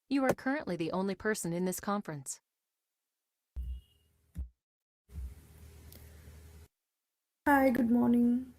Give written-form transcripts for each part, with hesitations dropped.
You are currently the only person in this conference. Hi, good morning.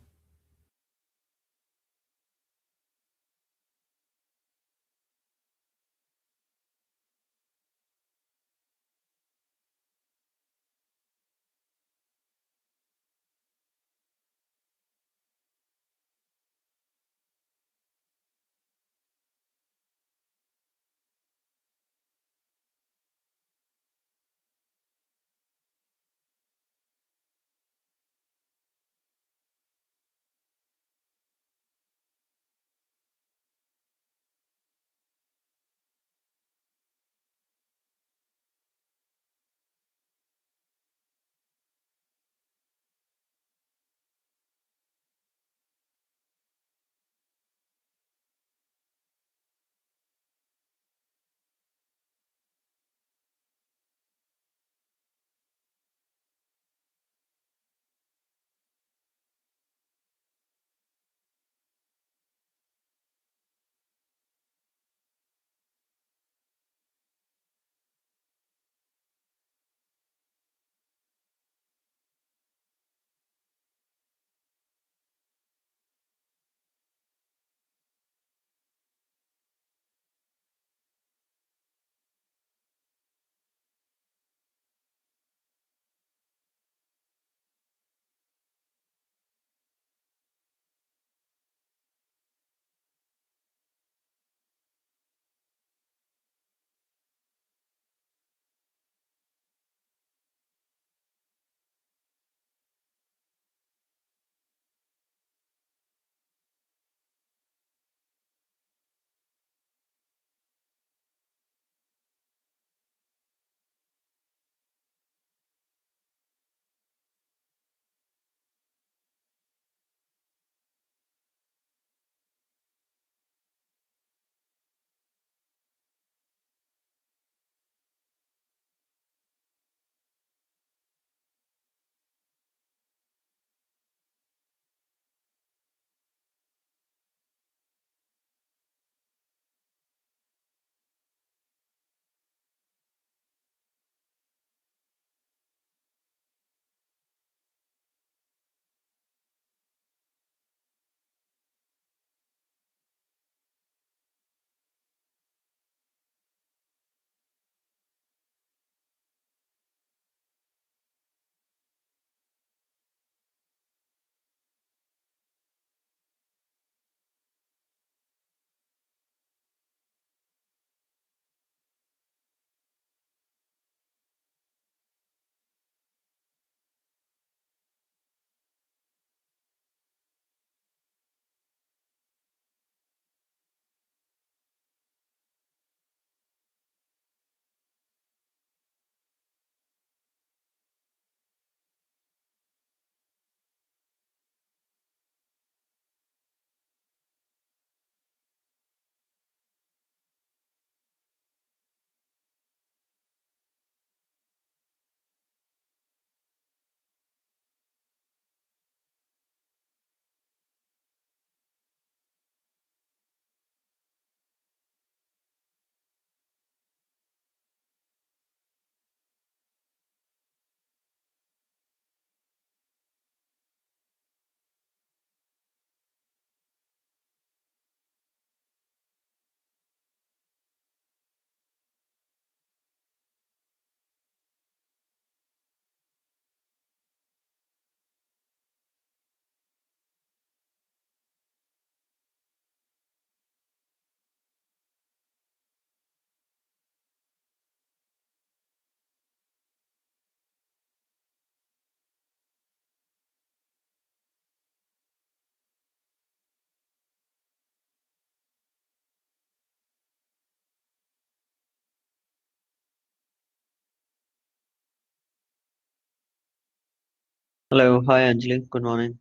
Hello, hi Anjali, good morning.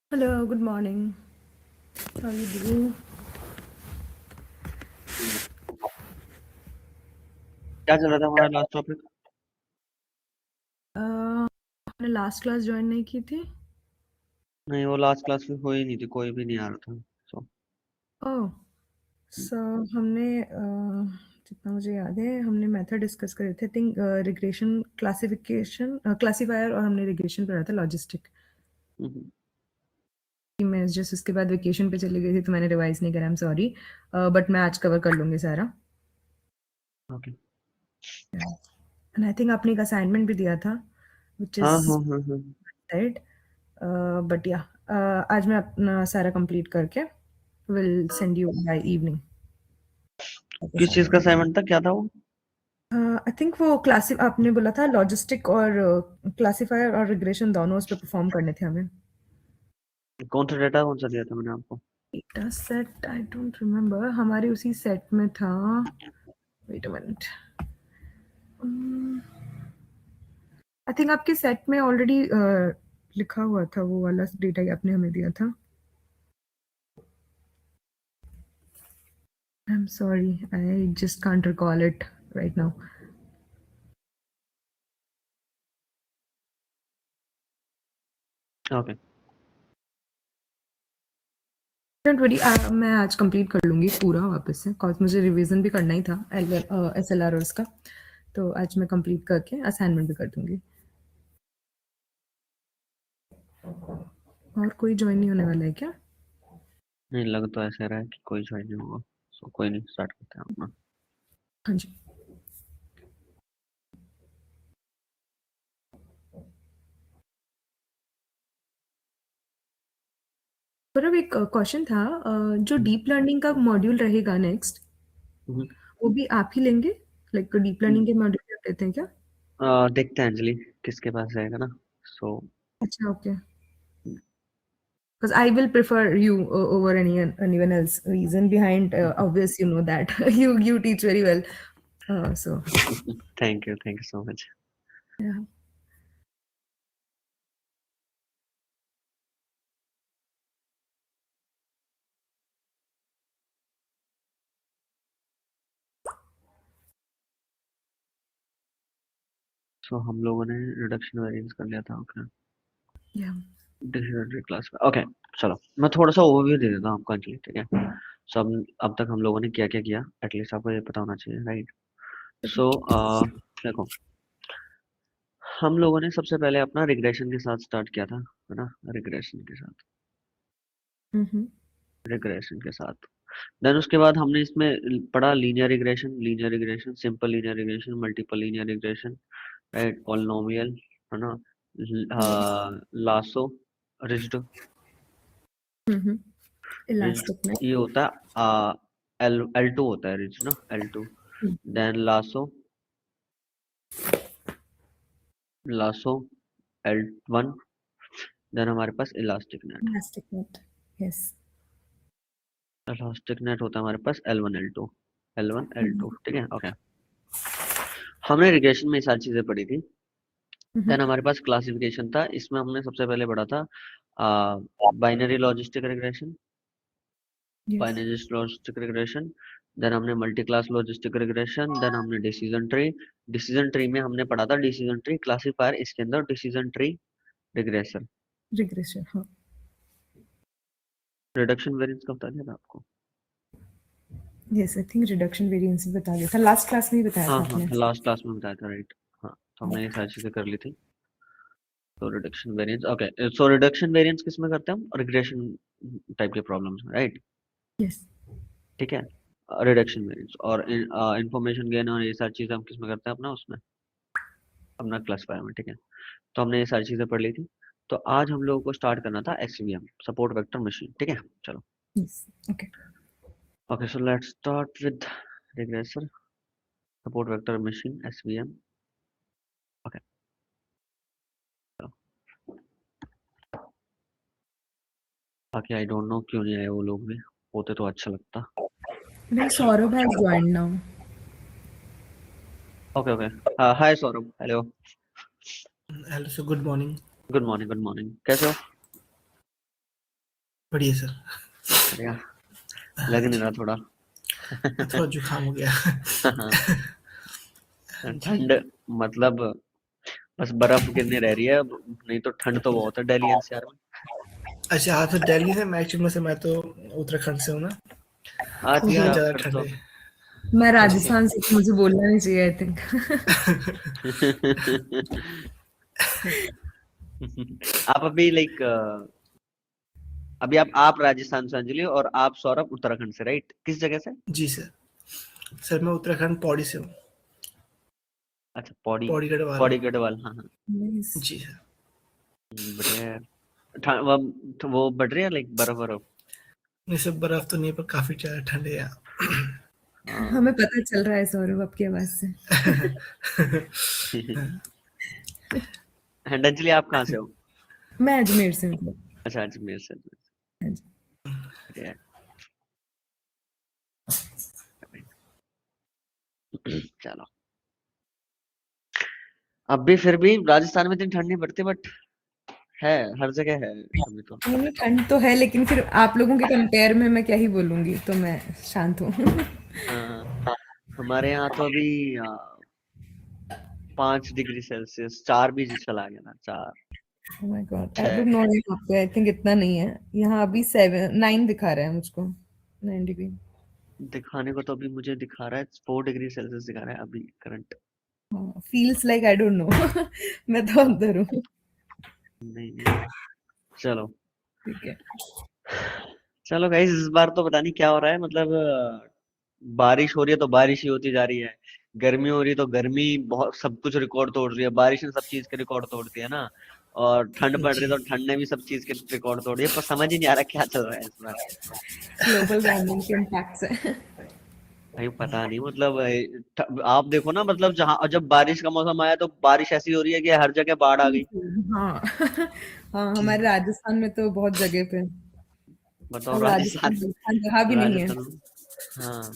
Hello, good morning. How are you doing? क्या चल रहा था हमारा last topic? आपने last class join नहीं की थी? नहीं, वो लास्ट क्लास में हो ही नहीं थी, कोई भी नहीं आ रहा था। सो ओह, सो हमने जितना मुझे याद है हमने मेथड डिस्कस करे थे। थिंक रिग्रेशन क्लासिफिकेशन क्लासिफायर और हमने रिग्रेशन पढ़ा था लॉजिस्टिक। हम्म, मैं जस्ट उसके बाद वेकेशन पे चली गई थी तो मैंने रिवाइज नहीं करा। आई एम सॉरी, बट मैं आज कवर कर लूँगी सारा। ओके। एंड आई थिंक आपने एक असाइनमेंट भी दिया था व्हिच हाँ इज हाँ हाँ हाँ। राइट। बट या आज मैं अपना सारा कंप्लीट करके will send you by evening. किस चीज का असाइनमेंट था, क्या था वो? आई थिंक वो क्लासिक आपने बोला था लॉजिस्टिक और क्लासिफायर और रिग्रेशन दोनों उस पे परफॉर्म करने थे हमें। कौन सा डेटा कौन सा दिया था मैंने आपको? Data set I don't remember, हमारे उसी सेट में था। Wait a minute, I think आपके सेट में ऑलरेडी लिखा हुआ था वो वाला डेटा ही आपने हमें दिया था। I am sorry, I just can't recall it right now. Okay. Don't worry, मैं आज कंप्लीट कर लूंगी पूरा वापस से, कॉज मुझे रिवीजन भी करना ही था SLR और उसका। तो आज मैं कंप्लीट करके असाइनमेंट भी कर दूंगी। और कोई ज्वाइन नहीं होने वाला है क्या? नहीं, लग तो ऐसा रहा है कि कोई ज्वाइन नहीं होगा। सो कोई नहीं, स्टार्ट करते हैं अपना। हाँ जी। पर अब एक क्वेश्चन था, जो डीप लर्निंग का मॉड्यूल रहेगा नेक्स्ट, हम्म, वो भी आप ही लेंगे? लाइक डीप लर्निंग के मॉड्यूल आप लेते हैं क्या? देखते हैं अंजलि किसके पास जाएगा ना। सो अच्छा, okay. Because I will prefer you over anyone else. Reason behind obvious, you know that you teach very well. So thank you so much. yeah. सो हम लोगों ने रिडक्शन वेरिएंस कर लिया था। ओके। Yeah. डिसीजन क्लास में। Okay. चलो मैं थोड़ा सा ओवरव्यू दे देता हूँ आपको अंजलि, ठीक है? सो अब तक हम लोगों ने क्या क्या किया, एटलीस्ट आपको ये पता होना चाहिए, राइट? सो देखो, हम लोगों ने सबसे पहले अपना रिग्रेशन के साथ स्टार्ट किया था, है ना? Mm-hmm. रिग्रेशन के साथ देन उसके बाद हमने इसमें पढ़ा linear regression, simple linear regression, multiple linear regression, right? Polynomial, है ना? Lasso, rigid. Mm-hmm. Rigid Elastic net. ये होता है L2 होता है रिज्ड ना, L2। Then lasso L1। Then हमारे पास Elastic net. Yes. Elastic net होता है हमारे पास L1 L2, Mm-hmm. ठीक है? ओके। हमने रिग्रेशन में ये सारी चीजें पढ़ी थी। Mm-hmm. देन हमारे पास क्लासिफिकेशन था, इसमें हमने सबसे पहले पढ़ा था binary logistic regression, Yes. Binary logistic regression. Then हमने multi class logistic regression. Then हमने डिसीजन ट्री में हमने पढ़ा था डिसीजन ट्री क्लासिफायर, इसके अंदर डिसीजन ट्री रिग्रेशन। Regression. हाँ. रिडक्शन वेरिएंस का बता दिया था आपको? Yes, I think reduction variance भी बता दिया था लास्ट क्लास में ही बताया हाँ था हाँ, आपने। लास्ट क्लास में बताया था, राइट? हाँ, तो हमने ये सारी चीजें कर ली थी। तो reduction variance, okay. So reduction variance किस में करते हैं हम? रिग्रेशन टाइप के प्रॉब्लम्स में, राइट? Yes. ठीक है। रिडक्शन वेरिएंस और इंफॉर्मेशन गेन और ये सारी चीजें हम किस में करते हैं? अपना उसमें, अपना क्लासिफायर में, ठीक है? तो हमने ये सारी चीजें पढ़ ली थी। तो आज हम लोगों को स्टार्ट करना था SVM, सपोर्ट वेक्टर मशीन, ठीक है? चलो। Yes. Okay. Okay, so let's start with regressor, support vector machine, SVM। Okay, चलो। बाकी आई डोंट नो क्यों नहीं आए वो लोग भी, होते तो अच्छा लगता। Then Saurabh has joined now. Okay okay. Hi Saurabh, hello. Hello sir, good morning. Good morning, कैसे हो? बढ़िया सर। बढ़िया। हाँ लग नहीं जी, रहा थोड़ा। थोड़ा जुकाम हो गया। हाँ जी। ठंड, मतलब बस बर्फ गिरने रह रही है अब, नहीं तो ठंड तो बहुत है दिल्ली NCR में। अच्छा, आप तो दिल्ली से, मैं एक्चुअली में से मैं तो उत्तराखंड से हूँ ना। यहाँ अच्छा ज्यादा फिर ठंड तो है। मैं राजस्थान से, तो मुझे बोलना नहीं चाहिए आई थिंक। आप अभी लाइक अभी आप राजस्थान से अंजलि और आप सौरभ उत्तराखंड से, राइट? किस जगह से? जी सर मैं उत्तराखंड पौड़ी से हूँ। अच्छा पौड़ी, पौड़ी गढ़वाल। पौड़ी गढ़वाल, हाँ हाँ। Nice. जी सर। बढ़िया है। वो बढ़ रही है लाइक बर्फ बर्फ? नहीं सर, बर्फ तो नहीं है, पर काफी ज्यादा ठंड है यहाँ। हाँ। हमें पता चल रहा है सौरभ आपकी आवाज से। एंड अंजलि आप कहाँ से हो? मैं अजमेर से हूँ। अच्छा अजमेर से। हाँ जी। बढ़िया है। चलो, अब भी फिर भी राजस्थान में इतनी ठंड नहीं पड़ती, बट है, हर जगह है अभी तो। नहीं नहीं, ठंड तो है, लेकिन फिर आप लोगों के कंपेयर में मैं क्या ही बोलूंगी, तो मैं शांत हूँ। हाँ, हमारे यहाँ तो अभी 5 डिग्री सेल्सियस, 4 भी चला गया ना, 4 Oh my God, I 6। don't know यहाँ पे आई थिंक इतना नहीं है। यहाँ अभी 9 दिखा रहा है मुझको, 9 डिग्री। दिखाने को तो अभी मुझे दिखा रहा है 4 डिग्री सेल्सियस दिखा रहा है अभी current. Feels like I don't know. मैं तो अंदर हूँ। नहीं नहीं, चलो ठीक है। चलो गाइस, इस बार तो पता नहीं क्या हो रहा है, मतलब बारिश हो रही है तो बारिश ही होती जा रही है, गर्मी हो रही है तो गर्मी बहुत, सब कुछ रिकॉर्ड तोड़ रही है, बारिश ने सब चीज के रिकॉर्ड तोड़ दिया ना, और ठंड पड़ रही जी है तो ठंड ने भी सब चीज के रिकॉर्ड तोड़ दिए, पर समझ ही नहीं आ रहा क्या चल रहा है इस बार। ग्लोबल वार्मिंग के इम्पैक्ट से। भाई पता नहीं, मतलब आप देखो ना, मतलब जहाँ जब बारिश का मौसम आया तो बारिश ऐसी हो रही है कि हर जगह बाढ़ आ गई। हाँ। हाँ, जी हमारे राजस्थान में तो बहुत जगह पे। बताओ अब राजस्थान, राजस्थान रहा भी नहीं है। राजस्थान में, हाँ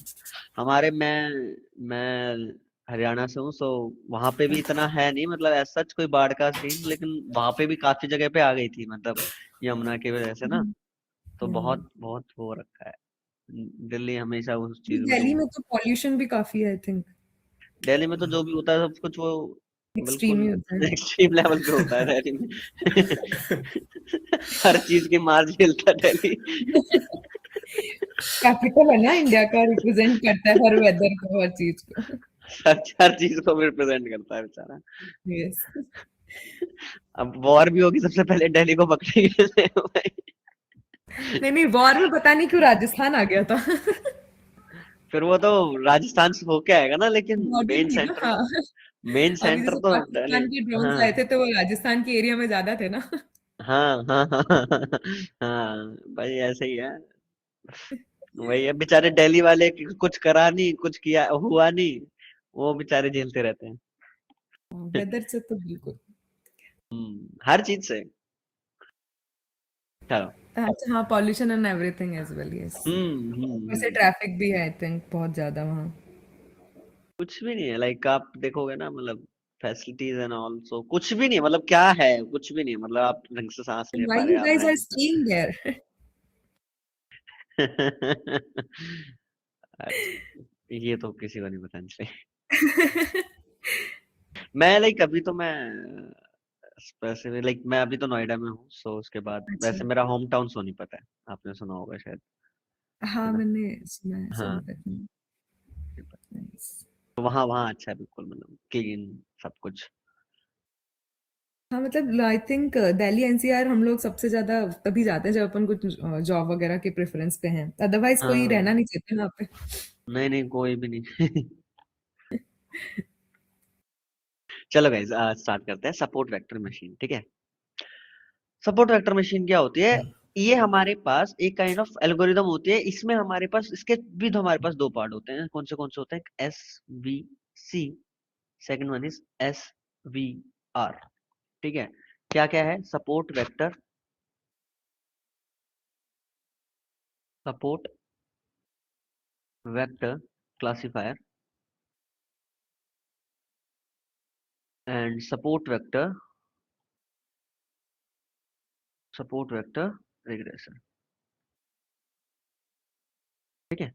हमारे मैं हरियाणा से हूँ, सो वहां पे भी इतना है नहीं, मतलब ऐसा सच कोई बाढ़ का सीन, लेकिन वहां पे भी काफी जगह पे आ गई थी, मतलब यमुना की वजह से ना, तो हम्म। बहुत बहुत वो रखा है। दिल्ली हमेशा उस चीज में दिल्ली डूब। में तो पॉल्यूशन भी काफी है आई थिंक। दिल्ली में तो जो भी होता है सब कुछ वो एक्सट्रीम बिल्कुल ही होता है। एक्सट्रीम लेवल पे होता है दिल्ली में। हर चीज की मार झेलता है दिल्ली। कैपिटल है ना इंडिया का, रिप्रेजेंट करता है हर वेदर को, हर चीज को। हर चीज को रिप्रेजेंट करता है बेचारा। यस। अब वॉर भी होगी, सबसे पहले दिल्ली को पकड़ेंगे भाई। नहीं नहीं, वॉर में पता नहीं क्यों राजस्थान आ गया था। फिर वो तो राजस्थान से होके आएगा ना, लेकिन बॉर्डर मेन थी ना, सेंटर, हाँ। मेन अभी सेंटर जैसे तो दिल्ली। पाकिस्तान के ड्रोन्स हाँ आए थे तो वो राजस्थान के एरिया में ज्यादा थे ना। हाँ हाँ हाँ हाँ, हाँ भाई ऐसे ही है। वही है, बेचारे दिल्ली वाले कुछ करा नहीं, कुछ किया हुआ नहीं, वो बेचारे झेलते रहते हैं। वेदर से तो बिल्कुल। हर चीज से। चलो। अच्छा हाँ, pollution and everything as well, yes. वैसे हम्म। ट्रैफिक भी है आई थिंक बहुत ज्यादा वहाँ। कुछ भी नहीं है, लाइक आप देखोगे ना, मतलब फैसिलिटीज एंड ऑल्सो कुछ भी नहीं है, मतलब क्या है, कुछ भी नहीं है, मतलब आप ढंग से सांस ले पा व्हाई रहे यू हैं, आप गाइस रह आर नहीं स्टेइंग देयर? अच्छा, ये तो किसी को नहीं पता चले। मैं लाइक अभी तो मैं स्पेसिफिक, लाइक मैं अभी तो नोएडा में हूँ, सो उसके बाद अच्छा। वैसे मेरा होम टाउन सोनीपत है, आपने सुना होगा शायद, है हाँ, ना? मैंने सुना है हाँ, सोनीपत में। नाइस। तो वहाँ अच्छा है, बिल्कुल मतलब क्लीन सब कुछ। हाँ मतलब आई थिंक दिल्ली एनसीआर हम लोग सबसे ज्यादा तभी जाते हैं जब अपन कुछ जॉब वगैरह के प्रेफरेंस पे हैं, अदरवाइज कोई हाँ, रहना नहीं चाहता ना पे। नहीं नहीं कोई भी नहीं। चलो गाइस, स्टार्ट करते हैं सपोर्ट वेक्टर मशीन, ठीक है? सपोर्ट वेक्टर मशीन क्या होती है? ये हमारे पास एक काइंड ऑफ एल्गोरिदम होती है, इसमें हमारे पास, इसके भी तो हमारे पास दो पार्ट होते हैं, कौन से होते हैं? S V C, second one is S V R, ठीक है? क्या क्या है? Support vector classifier and support vector regression, ठीक है?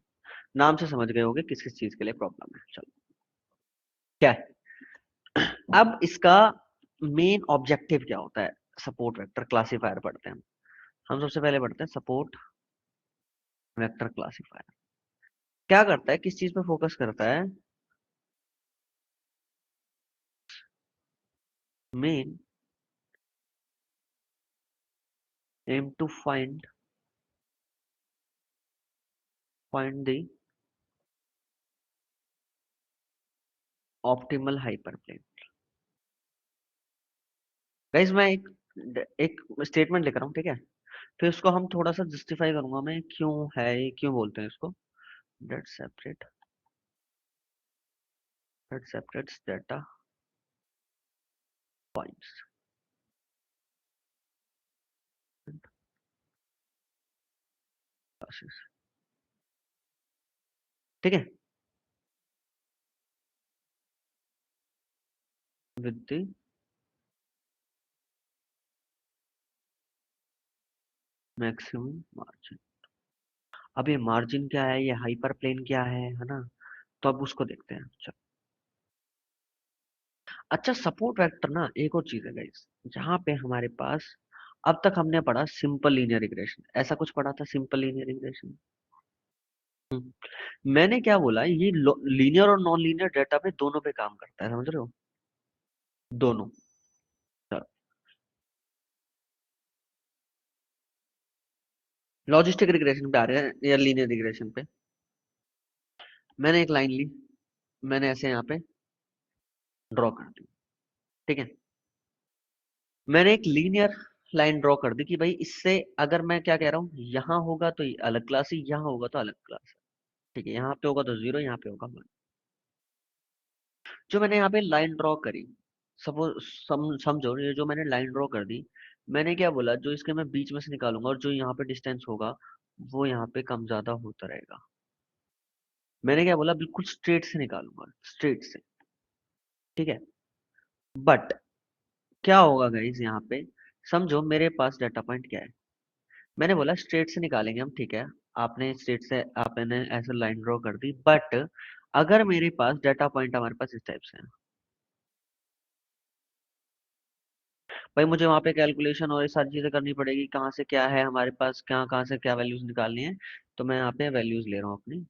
नाम से समझ गए होंगे किस किस चीज के लिए प्रॉब्लम है। चलो, क्या है अब इसका मेन ऑब्जेक्टिव क्या होता है? सपोर्ट वेक्टर क्लासिफायर पढ़ते हैं हम सबसे पहले पढ़ते हैं सपोर्ट वेक्टर क्लासिफायर। क्या करता है, किस चीज पे फोकस करता है? Main aim to find the optimal hyperplane. Guys मैं एक स्टेटमेंट लिख रहा हूँ, ठीक है? फिर उसको हम थोड़ा सा जस्टिफाई करूंगा मैं, क्यों है ये, क्यों बोलते हैं इसको। that separate that separates data points and classes, ठीक है, with the maximum margin। अब ये मार्जिन क्या है, ये हाइपर प्लेन क्या है ना? तो अब उसको देखते हैं। चलो, अच्छा सपोर्ट वेक्टर ना एक और चीज है गाइस, जहाँ पे हमारे पास अब तक हमने पढ़ा सिंपल लीनियर रिग्रेशन, ऐसा कुछ पढ़ा था सिंपल लीनियर रिग्रेशन। मैंने क्या बोला, ये लीनियर और नॉन लीनियर डेटा पे दोनों पे काम करता है, समझ रहे हो? दोनों। चलो, लॉजिस्टिक रिग्रेशन पे आ रहे हैं या लीनियर रिग्रेशन पे। मैंने एक लाइन ली, मैंने ऐसे यहाँ पे ड्रॉ कर दी, ठीक है? मैंने एक लीनियर लाइन ड्रॉ कर दी कि भाई इससे अगर मैं क्या कह रहा हूँ, यहाँ होगा तो ये अलग क्लास है, यहाँ होगा तो अलग क्लास है, ठीक है? यहाँ पे होगा तो 0, यहाँ पे होगा 1। जो मैंने यहाँ पे लाइन ड्रॉ करी, सपोज समझो ये जो मैंने लाइन ड्रॉ कर दी, मैंने क्या बोला, जो इसके मैं बीच में से निकालूंगा और जो यहाँ पे डिस्टेंस होगा वो यहाँ पे कम ज्यादा होता रहेगा। मैंने क्या बोला, बिल्कुल स्ट्रेट से निकालूंगा, स्ट्रेट से, ठीक है? बट क्या होगा गाइस यहाँ पे, समझो मेरे पास डाटा पॉइंट क्या है, मैंने बोला स्ट्रेट से निकालेंगे हम, ठीक है? आपने स्ट्रेट से आपने ऐसे लाइन ड्रॉ कर दी, बट अगर मेरे पास डाटा पॉइंट हमारे पास इस टाइप से है, भाई मुझे वहां पे कैलकुलेशन और ये सारी चीजें करनी पड़ेगी, कहाँ से क्या है हमारे पास, कहाँ से क्या वैल्यूज निकालनी है। तो मैं यहाँ पे वैल्यूज ले रहा हूँ अपनी।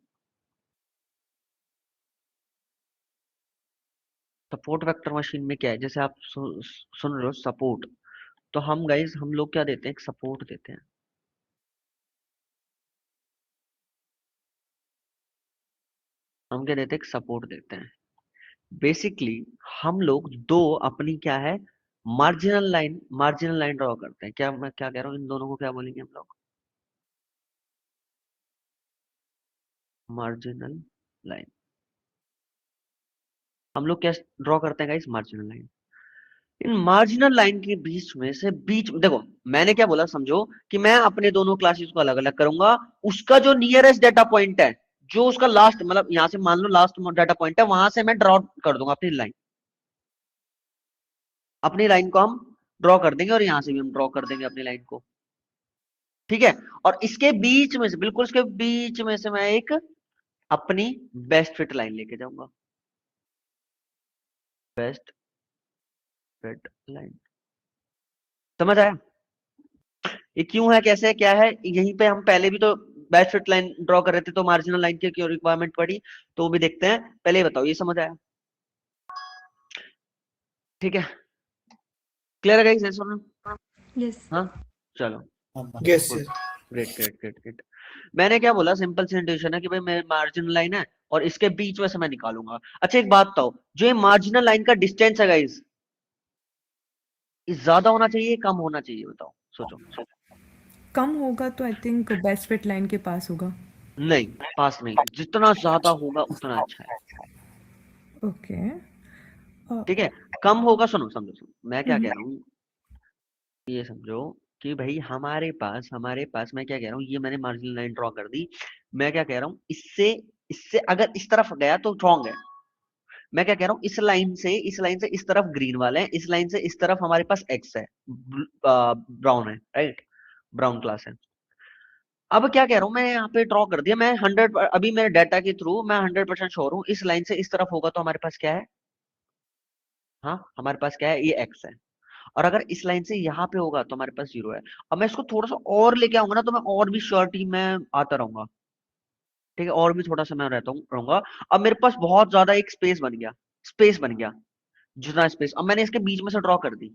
सपोर्ट वेक्टर मशीन में क्या है, जैसे आप सुन रहे हो सपोर्ट, तो हम गाइज हम लोग क्या देते हैं, एक सपोर्ट देते हैं। हम क्या देते हैं, एक सपोर्ट देते हैं। बेसिकली हम लोग दो अपनी क्या है, मार्जिनल लाइन ड्रॉ करते हैं। क्या मैं क्या कह रहा हूँ, इन दोनों को क्या बोलेंगे हम लोग, मार्जिनल लाइन। हम लोग क्या ड्रॉ करते हैं गाइस, मार्जिनल लाइन। इन मार्जिनल लाइन के बीच में से, बीच देखो मैंने क्या बोला, समझो कि मैं अपने दोनों क्लासेस को अलग अलग करूंगा, उसका जो नियरेस्ट डाटा पॉइंट है, जो उसका लास्ट मतलब यहाँ से मान लो लास्ट डाटा पॉइंट है, वहां से मैं ड्रॉ कर दूंगा अपनी लाइन। अपनी लाइन को हम ड्रॉ कर देंगे और यहाँ से भी हम ड्रॉ कर देंगे अपनी लाइन को, ठीक है? और इसके बीच में से, बिल्कुल इसके बीच में से मैं एक अपनी बेस्ट फिट लाइन लेके जाऊंगा, बेस्ट फिट लाइन। समझ आया ये क्यों है, कैसे है, क्या है? यहीं पे हम पहले भी तो बेस्ट फिट लाइन ड्रॉ कर रहे थे, तो मार्जिनल लाइन की क्यों रिक्वायरमेंट पड़ी, तो वो भी देखते हैं। पहले ये बताओ, ये समझ आया? ठीक है, क्लियर है गाइस, सुनो? Yes. हाँ, चलो, yes good, great great great great. मैंने क्या बोला, सिंपल सी इंट्यूशन है कि भाई मेरी मार्जिनल लाइन है और इसके बीच में से मैं निकालूंगा। अच्छा एक बात बताओ, जो ये मार्जिनल लाइन का डिस्टेंस है गाइस, ये ज्यादा होना चाहिए कम होना चाहिए, बताओ, सोचो। कम होगा तो I think best fit line के पास होगा। नहीं, पास नहीं, जितना ज्यादा होगा उतना अच्छा है, ओके। ठीक है? कम होगा, सुनो समझो मैं क्या कह रहा हूँ, ये समझो कि भाई हमारे पास मैं क्या कह रहा हूँ, ये मैंने मार्जिनल लाइन ड्रॉ कर दी, मैं क्या कह रहा हूँ, इससे इससे अगर इस तरफ गया तो रॉन्ग है। मैं क्या कह रहा हूँ, इस लाइन से इस तरफ ग्रीन वाले हैं, इस लाइन से इस तरफ हमारे पास एक्स है, ब्राउन है, राइट? ब्राउन क्लास है। अब क्या कह रहा हूँ, मैं यहाँ पे ड्रॉ कर दिया, मैं 100, अभी मेरे डाटा के थ्रू मैं 100% श्योर हूँ, इस लाइन से इस तरफ होगा तो हमारे पास क्या है, हाँ हमारे पास क्या है, ये एक्स है। और अगर इस लाइन से यहाँ पे होगा तो हमारे पास 0 है। अब मैं इसको थोड़ा सा और लेके आऊंगा ना, तो मैं और भी श्योरिटी में आता रहूंगा। ठीक है, और भी थोड़ा सा मैं रहूंगा। अब मेरे पास बहुत ज्यादा एक स्पेस बन गया, जितना स्पेस, अब मैंने इसके बीच में से ड्रॉ कर दी।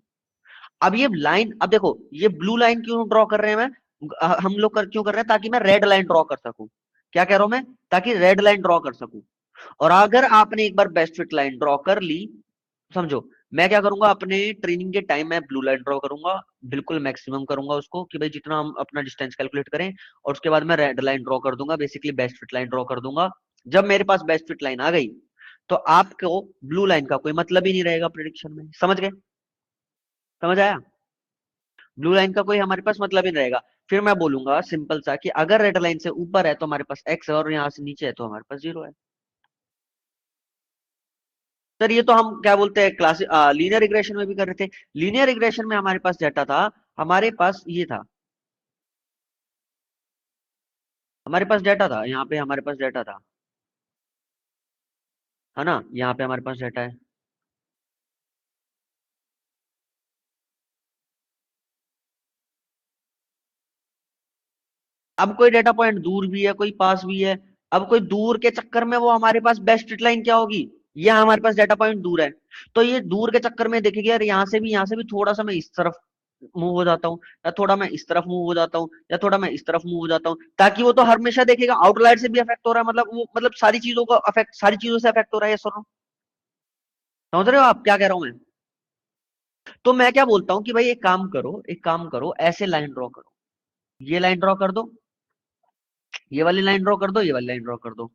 अब ये लाइन, अब देखो ये ब्लू लाइन क्यों ड्रॉ कर रहे हैं हम लोग क्यों कर रहे हैं, ताकि मैं रेड लाइन ड्रॉ कर सकूं। क्या कह रहा हूं मैं, ताकि रेड लाइन ड्रॉ कर सकूं। और अगर आपने एक बार बेस्ट फिट लाइन ड्रॉ कर ली, समझो, मैं क्या करूंगा, अपने ट्रेनिंग के टाइम मैं ब्लू लाइन ड्रॉ करूंगा, बिल्कुल मैक्सिमम करूंगा उसको, कि भाई जितना हम अपना डिस्टेंस कैलकुलेट करें, और उसके बाद मैं रेड लाइन ड्रॉ कर दूंगा, basically best fit line draw कर दूंगा। जब मेरे पास बेस्ट फिट लाइन आ गई, तो आपको ब्लू लाइन का कोई मतलब ही नहीं रहेगा प्रिडिक्शन में। समझ गए, समझ आया, ब्लू लाइन का कोई हमारे पास मतलब ही नहीं रहेगा। फिर मैं बोलूंगा सिंपल सा कि अगर रेड लाइन से ऊपर है तो हमारे पास एक्स है, और यहाँ से नीचे है तो हमारे पास 0 है। सर ये तो हम क्या बोलते हैं, क्लास लीनियर रिग्रेशन में भी कर रहे थे। लीनियर रिग्रेशन में हमारे पास डेटा था, हमारे पास ये था, हमारे पास डेटा था, यहाँ पे हमारे पास डेटा था, है ना, यहाँ पे हमारे पास डेटा है। अब कोई डेटा पॉइंट दूर भी है, कोई पास भी है। अब कोई दूर के चक्कर में वो हमारे पास बेस्ट लाइन क्या होगी, ये हमारे पास डेटा पॉइंट दूर है, तो ये दूर के चक्कर में देखेंगे यार, यहाँ से भी थोड़ा सा मैं इस तरफ मूव हो जाता हूँ, या थोड़ा मैं इस तरफ मूव हो जाता हूँ, या थोड़ा मैं इस तरफ मूव हो जाता हूँ, ताकि वो तो हमेशा देखेगा आउटलायर से भी अफेक्ट हो रहा है, मतलब वो, मतलब सारी चीजों का अफेक्ट, सारी चीजों से अफेक्ट हो रहा है, ये सुनो, समझ रहे हो आप क्या कह रहा हूं मैं। तो मैं क्या बोलता हूँ कि भाई एक काम करो, ऐसे लाइन ड्रॉ करो, ये लाइन ड्रॉ कर दो, ये वाली लाइन ड्रॉ कर दो, ये वाली लाइन ड्रॉ कर दो।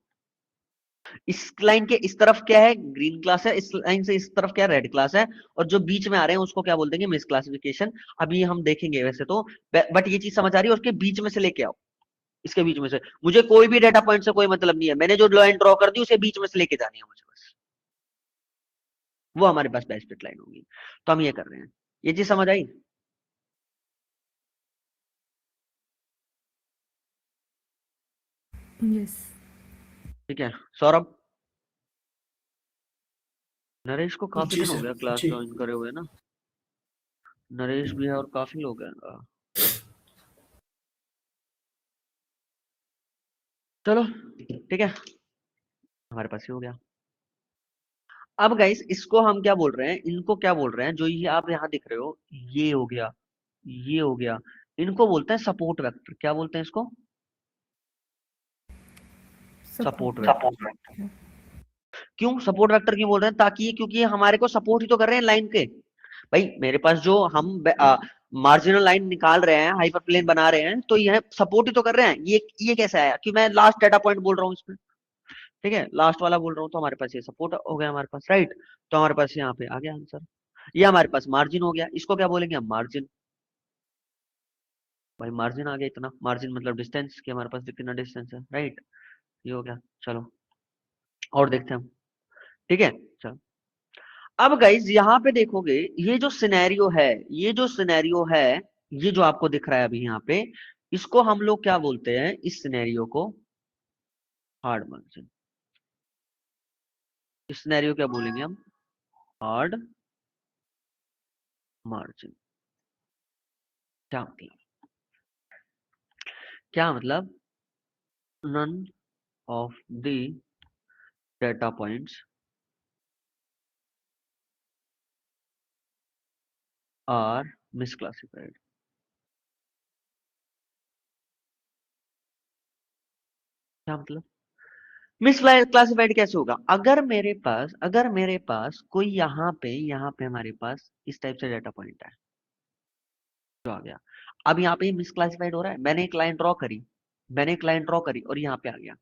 इस लाइन के इस तरफ क्या है, ग्रीन क्लास है, इस लाइन से इस तरफ क्या है, रेड क्लास है, और जो बीच में आ रहे हैं उसको क्या बोल देंगे, मिस क्लासिफिकेशन। अभी हम देखेंगे वैसे तो, बट ये चीज समझ आ रही है, उसके बीच में से लेके आओ, इसके बीच में से मुझे कोई भी डेटा पॉइंट से कोई मतलब नहीं है, मैंने जो लाइन ड्रॉ कर दी उसे बीच में से लेके जानी है मुझे बस, वो हमारे पास बेस्ट फिट लाइन होगी। तो हम ये कर रहे हैं, ये चीज समझ आई। Yes. ठीक है सौरभ, नरेश को काफी जी दिन हो सर गया क्लास जी। ज्वाइन करे हुए ना, नरेश भी है और काफी लोग हैं। चलो ठीक है, हमारे पास ही हो गया। अब गाइस इसको हम क्या बोल रहे हैं, इनको क्या बोल रहे हैं, जो ये आप यहाँ दिख रहे हो, ये हो गया, ये हो गया, इनको बोलते हैं सपोर्ट वेक्टर। क्या बोलते हैं इसको, Support सपोर्ट वेक्टर। vector. क्यों सपोर्ट वेक्टर क्यों बोल रहे हैं, ताकि क्योंकि ये हमारे को सपोर्ट ही तो कर रहे हैं लाइन के। भाई मेरे पास जो हम मार्जिनल लाइन निकाल रहे हैं, हाइपर प्लेन बना रहे हैं, तो यह सपोर्ट ही तो कर रहे हैं। ये कैसे आया कि मैं लास्ट डेटा पॉइंट बोल रहा हूँ इसमें, ठीक है, लास्ट वाला बोल रहा हूँ, तो हमारे पास ये सपोर्ट हो गया हमारे पास, राइट। तो हमारे पास यहाँ पे आ गया आंसर। ये हमारे पास मार्जिन हो गया, इसको क्या बोलेंगे हम, मार्जिन। भाई मार्जिन आ गया, इतना मार्जिन मतलब डिस्टेंस, कि हमारे पास कितना डिस्टेंस है, राइट। ये हो गया। चलो और देखते हैं हम, ठीक है। चलो अब गाइज यहाँ पे देखोगे, ये जो सिनेरियो है, ये जो सिनेरियो है, ये जो आपको दिख रहा है अभी यहाँ पे, इसको हम लोग क्या बोलते हैं, इस सिनेरियो को हार्ड मार्जिन। इस सिनेरियो क्या बोलेंगे हम, हार्ड मार्जिन। क्या मतलब, क्या मतलब, none of the data points are misclassified। क्या मतलब, मिसक्लासिफाइड कैसे होगा, अगर मेरे पास कोई यहाँ पे हमारे पास इस टाइप से डाटा पॉइंट है, जो आ गया, अब यहाँ पे मिसक्लासिफाइड हो रहा है, मैंने एक लाइन ड्रॉ करी और यहाँ पे आ गया,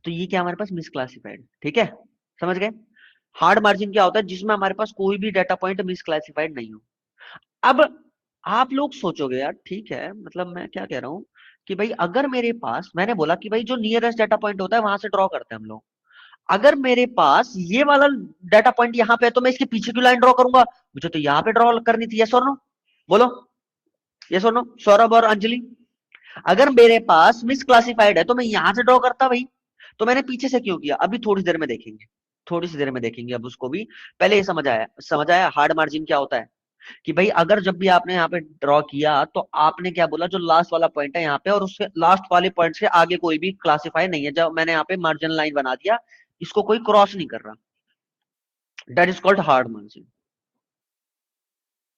तो ये क्या हमारे पास मिसक्लासिफाइड, ठीक है, समझ गए। हार्ड मार्जिन क्या होता है, जिसमें हमारे पास कोई भी डाटा पॉइंट मिसक्लासिफाइड नहीं हो। अब आप लोग सोचोगे यार ठीक है, मतलब मैं क्या कह रहा हूँ कि भाई अगर मेरे पास, मैंने बोला कि भाई जो नियरेस्ट डाटा पॉइंट होता है वहां से ड्रॉ करते हैं हम लोग, अगर मेरे पास ये वाला डाटा पॉइंट यहाँ पे है, तो मैं इसके पीछे की लाइन ड्रॉ करूंगा, मुझे तो यहाँ पे ड्रॉ करनी थी, यस और नो, बोलो यस और नो, सौरभ और अंजलि। अगर मेरे पास मिसक्लासिफाइड है तो मैं यहां से ड्रॉ करता भाई, तो मैंने पीछे से क्यों किया, अभी थोड़ी देर में देखेंगे, थोड़ी सी देर में देखेंगे अब उसको भी। पहले ये समझ आया हार्ड मार्जिन क्या होता है। कि भाई अगर जब भी आपने यहाँ पे ड्रॉ किया तो आपने क्या बोला, जो लास्ट वाला पॉइंट है यहाँ पे और उसके लास्ट वाले पॉइंट से आगे कोई भी क्लासिफाई नहीं है। जब मैंने यहाँ पे मार्जिन लाइन बना दिया, इसको कोई क्रॉस नहीं कर रहा, that is called hard margin.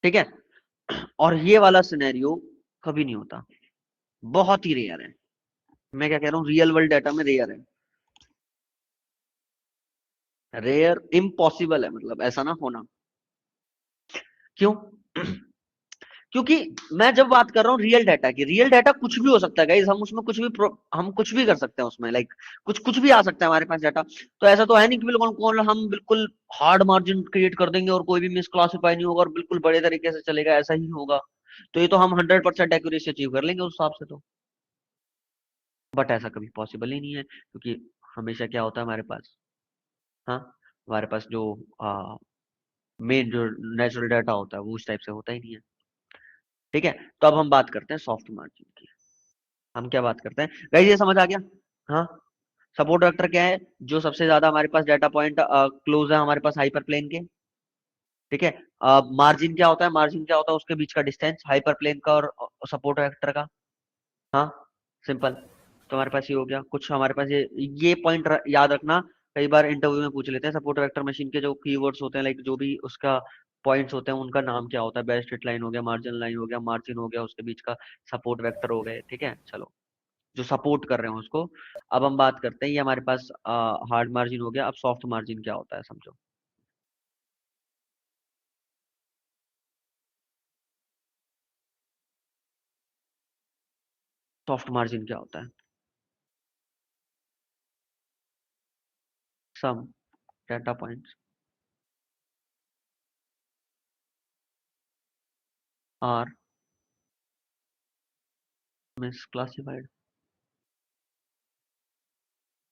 ठीक है, और ये वाला सिनेरियो कभी नहीं होता, बहुत ही रेयर है। मैं क्या कह रहा हूँ, रियल वर्ल्ड डाटा में रेयर है, रेयर इम्पॉसिबल है, मतलब ऐसा ना होना। क्यों? क्योंकि मैं जब बात कर रहा हूँ रियल डाटा की, रियल डाटा कुछ भी हो सकता है गाइस, हम उसमें कुछ भी हम कुछ भी कर सकते हैं उसमें, लाइक कुछ भी आ सकता है हमारे पास डाटा। तो ऐसा तो है नहीं कि बिल्कुल हम बिल्कुल हार्ड मार्जिन क्रिएट कर देंगे और कोई भी मिस क्लासिफाई नहीं होगा और बिल्कुल बड़े तरीके से चलेगा, ऐसा ही होगा। तो ये तो हम 100% एक्यूरेसी अचीव कर लेंगे उस हिसाब से तो, बट ऐसा कभी पॉसिबल ही नहीं है, क्योंकि हमेशा क्या होता है हमारे पास, हाँ, हमारे पास जो मेन जो नेचुरल डाटा होता है वो उस टाइप से होता ही नहीं है। ठीक है, तो अब हम बात करते हैं सॉफ्ट मार्जिन की। हम क्या बात करते हैं गाइस, ये समझ आ गया? हाँ, सपोर्ट वेक्टर क्या है, जो सबसे ज्यादा हमारे पास डाटा पॉइंट क्लोज है हमारे पास हाइपर प्लेन के। ठीक है, मार्जिन क्या होता है, मार्जिन क्या होता है, उसके बीच का डिस्टेंस हाइपर प्लेन का और सपोर्ट वेक्टर का। हाँ, सिंपल। तो हमारे पास ये हो गया कुछ, हमारे पास ये पॉइंट याद रखना, कई बार इंटरव्यू में पूछ लेते हैं सपोर्ट वेक्टर मशीन के जो कीवर्ड्स होते हैं, लाइक जो भी उसका पॉइंट्स होते हैं उनका नाम क्या होता है, बेस्ट हिट लाइन हो गया, मार्जिन लाइन हो गया, मार्जिन हो गया, उसके बीच का सपोर्ट वेक्टर हो गए। ठीक है, चलो, जो सपोर्ट कर रहे हैं उसको। अब हम बात करते हैं, ये हमारे पास हार्ड मार्जिन हो गया। अब सॉफ्ट मार्जिन क्या होता है समझो। सॉफ्ट मार्जिन क्या होता है? सम डाटा पॉइंट्स आर मिसक्लासिफाइड।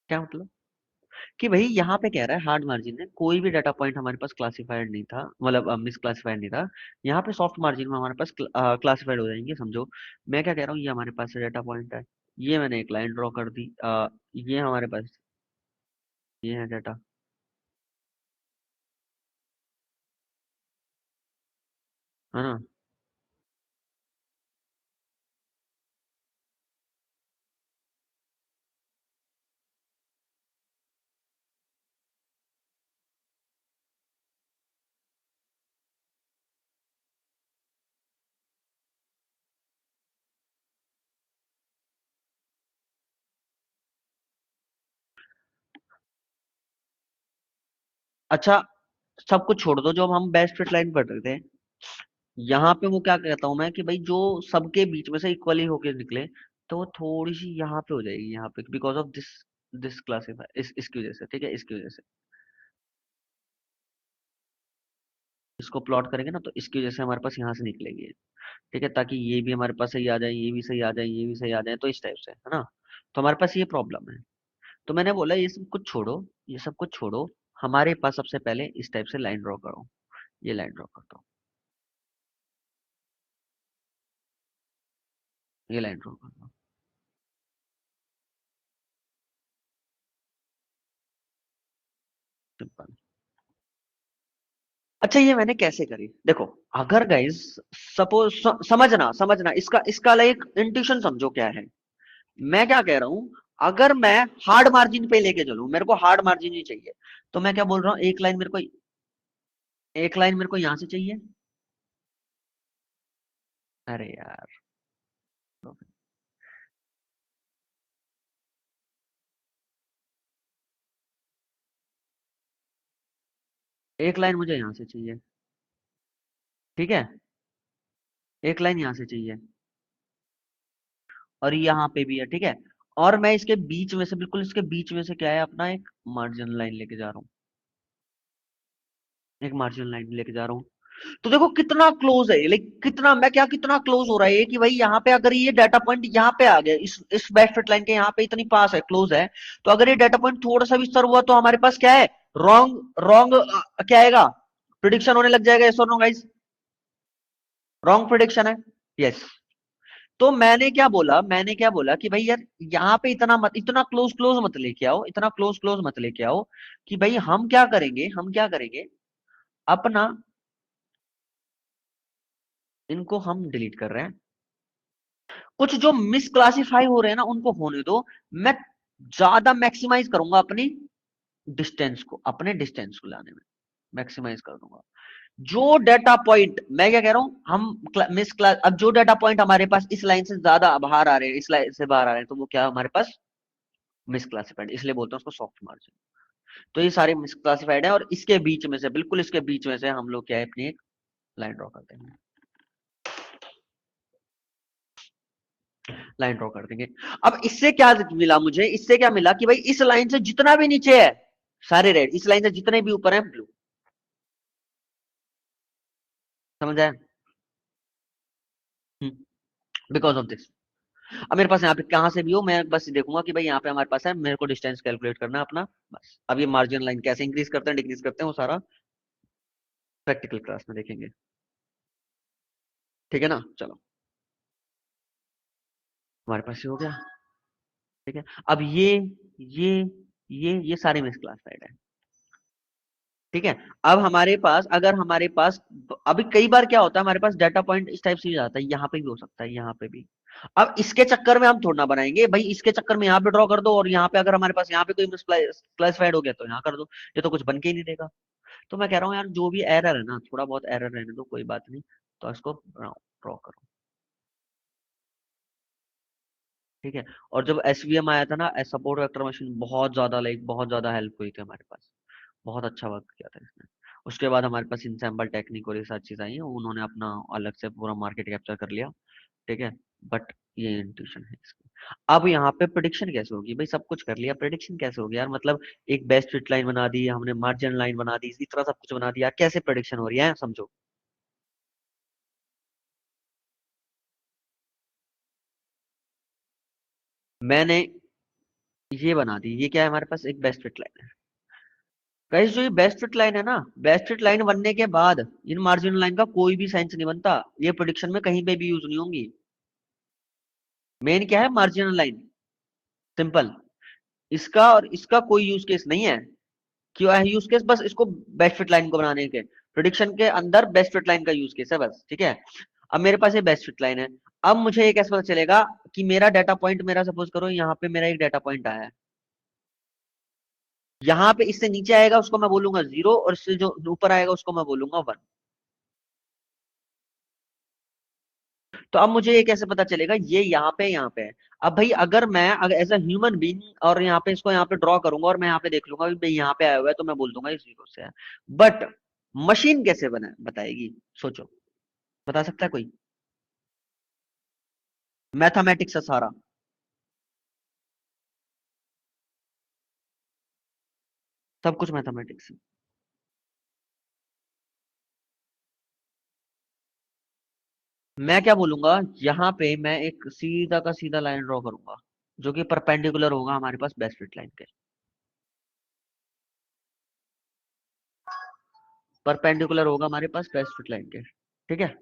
क्या मतलब कि भाई यहाँ पे कह रहा है हार्ड मार्जिन में कोई भी डाटा पॉइंट हमारे पास क्लासिफाइड नहीं था, मतलब मिस क्लासिफाइड नहीं था। यहाँ पे सॉफ्ट मार्जिन में हमारे पास क्लासिफाइड हो जाएंगे समझो। मैं क्या कह रहा हूँ, ये हमारे पास डाटा पॉइंट है, ये मैंने एक लाइन ड्रॉ कर दी, ये हमारे पास ये है डाटा, है ना। अच्छा, सब कुछ छोड़ दो, जो हम बेस्ट फिट लाइन पढ़ रहे थे, यहाँ पे वो क्या कहता हूँ मैं कि भाई जो सबके बीच में से इक्वली होके निकले, तो वो थोड़ी सी यहाँ पे हो जाएगी, यहाँ पे because of this this classify, इसकी वजह से। ठीक है, इसकी वजह से इसको प्लॉट करेंगे ना, तो इसकी वजह से हमारे पास यहाँ से निकलेगी। ठीक है, ताकि ये भी हमारे पास सही आ जाए, ये भी सही आ जाए, ये भी सही आ जाए, तो इस टाइप से, है ना। तो हमारे पास ये प्रॉब्लम है। तो मैंने बोला ये सब कुछ छोड़ो, ये सब कुछ छोड़ो, हमारे पास सबसे पहले इस टाइप से लाइन ड्रॉ करो। ये लाइन ड्रॉ करता हूँ, ये लाइन ड्रॉ करता हूँ, सिंपल। अच्छा, ये मैंने कैसे करी, देखो, अगर गाइस सपोज, समझना समझना इसका इसका लाइक इंट्यूशन समझो क्या है। मैं क्या कह रहा हूं, अगर मैं हार्ड मार्जिन पे लेके चलूं, मेरे को हार्ड मार्जिन ही चाहिए, तो मैं क्या बोल रहा हूँ, एक लाइन मेरे को यहां से चाहिए। अरे यार, एक लाइन मुझे यहां से चाहिए। ठीक है, एक लाइन यहां से चाहिए और यहाँ पे भी है। ठीक है, और मैं इसके बीच में से, बिल्कुल इसके बीच में से क्या है, अपना एक मार्जिन लाइन लेके जा रहा हूँ, एक मार्जिन लाइन लेके जा रहा हूँ। तो देखो कितना क्लोज है ये, लाइक कितना, मैं क्या, कितना क्लोज हो रहा है ये, कि भाई यहाँ पे अगर ये डाटा पॉइंट यहाँ पे आ गया, इस बेस्ट फिट लाइन के यहाँ पे इतनी पास है, क्लोज है, तो अगर ये डाटा पॉइंट थोड़ा सा भी सर हुआ तो हमारे पास क्या है, रॉन्ग रॉन्ग क्या आएगा, प्रिडिक्शन होने लग जाएगा। यस और नो गाइस, रॉन्ग प्रिडिक्शन है। यस, तो मैंने क्या बोला कि भाई यार यहाँ पे इतना क्लोज क्लोज मत लेके आओ, इतना क्लोज क्लोज मत लेके आओ, कि भाई हम क्या करेंगे, अपना इनको हम डिलीट कर रहे हैं। कुछ जो मिसक्लासिफाई हो रहे हैं ना उनको होने दो। मैं ज्यादा मैक्सिमाइज करूंगा अपनी डिस्टेंस को लाने में मैक्सिमाइज कर दूंगा। जो डेटा पॉइंट मैं क्या कह रहा हूं, हम मिस क्लास, अब जो डेटा पॉइंट हमारे पास इस लाइन से ज्यादा बाहर आ रहे हैं, इस लाइन से बाहर आ रहे हैं, तो वो क्या हमारे पास मिसक्लासिफाइड, इसलिए बोलते हैं उसको सॉफ्ट मार्जिन। तो ये सारे मिसक्लासिफाइड है और इसके बीच में से, बिल्कुल इसके बीच में से हम लोग क्या है अपनी एक लाइन ड्रॉ करते हैं, लाइन ड्रॉ कर देंगे। अब इससे क्या मिला मुझे, इससे क्या मिला कि भाई इस लाइन से जितना भी नीचे है सारे रेड, इस लाइन से जितने भी ऊपर है ब्लू। समझ आया? Because of this. अब मेरे पास यहाँ पे कहां से भी हो, मैं बस देखूंगा कि भाई यहाँ पे हमारे पास है, मेरे को डिस्टेंस कैलकुलेट करना है अपना, बस। अब ये मार्जिन लाइन कैसे इंक्रीज करते हैं डिक्रीज करते हैं वो सारा प्रैक्टिकल क्लास में देखेंगे। ठीक है ना? चलो, हमारे पास ये हो गया। ठीक है, अब ये ये सारे मिस क्लासिफाइड है। ठीक है, अब हमारे पास, अगर हमारे पास, अभी कई बार क्या होता है हमारे पास डाटा पॉइंट इस टाइप से भी आता है, यहाँ पे भी हो सकता है, यहाँ पे भी। अब इसके चक्कर में हम थोड़ा ना बनाएंगे भाई, इसके चक्कर में यहाँ पे ड्रॉ कर दो और यहाँ पे अगर हमारे पास यहाँ पे कोई क्लासिफाइड हो गया तो यहाँ कर दो, ये तो कुछ बन के ही नहीं देगा। तो मैं कह रहा हूँ यार, जो भी एरर है ना, थोड़ा बहुत एरर रहने दो, कोई बात नहीं, तो इसको ड्रॉ करो। ठीक है, और जब एसवीएम आया था ना, सपोर्ट वेक्टर मशीन, बहुत ज्यादा लाइक बहुत ज्यादा हेल्प हुई थी हमारे पास, बहुत अच्छा वर्क किया था इसने। उसके बाद हमारे पास इंसैम्बल टेक्निक और ये सारी चीज आई हैं, उन्होंने अपना अलग से पूरा मार्केट कैप्चर कर लिया। ठीक है, बट ये इंट्यूशन है इसकी। अब यहाँ पे प्रिडिक्शन कैसे होगी भाई, सब कुछ कर लिया, प्रिडिक्शन कैसे होगी यार, मतलब एक बेस्ट फिट लाइन बना दी हमने, मार्जिन लाइन बना दी, इसी तरह सब कुछ बना दिया, कैसे प्रिडिक्शन हो रही है समझो। मैंने ये बना दी, ये क्या है हमारे पास, एक बेस्ट फिट लाइन है। गाइस जो ये बेस्ट फिट लाइन है ना, बेस्ट फिट लाइन बनने के बाद इन मार्जिनल लाइन का कोई भी सेंस नहीं बनता, ये प्रिडिक्शन में कहीं पे भी यूज नहीं होंगी। मेन क्या है, मार्जिनल लाइन, सिंपल। इसका और इसका कोई यूज केस नहीं है। क्यों है यूज केस, बस इसको बेस्ट फिट लाइन को बनाने के, प्रिडिक्शन के अंदर बेस्ट फिट लाइन का यूज केस है बस। ठीक है, अब मेरे पास ये बेस्ट फिट लाइन है। अब मुझे ये कैसे पता चलेगा कि मेरा डाटा पॉइंट, मेरा सपोज करो यहाँ पे मेरा एक डाटा पॉइंट आया है, यहाँ पे इससे नीचे आएगा उसको मैं बोलूंगा 0 और इससे जो ऊपर आएगा उसको मैं बोलूंगा 1। तो अब मुझे ये कैसे पता चलेगा ये यहाँ पे है। अब भाई अगर मैं, अगर एज अ ह्यूमन बीइंग और यहाँ पे इसको यहाँ पे ड्रॉ करूंगा और मैं यहाँ पे देख लूंगा कि भाई यहाँ पे आया हुआ है, तो मैं बोल दूंगा ये 0 से है। बट मशीन कैसे बना बताएगी, सोचो, बता सकता है कोई? मैथमेटिक्स है सारा, सब कुछ मैथमेटिक्स है। मैं क्या बोलूंगा, यहाँ पे मैं एक सीधा का सीधा लाइन ड्रॉ करूंगा जो कि परपेंडिकुलर होगा हमारे पास बेस्ट फिट लाइन के, परपेंडिकुलर होगा हमारे पास बेस्ट फिट लाइन के। ठीक है,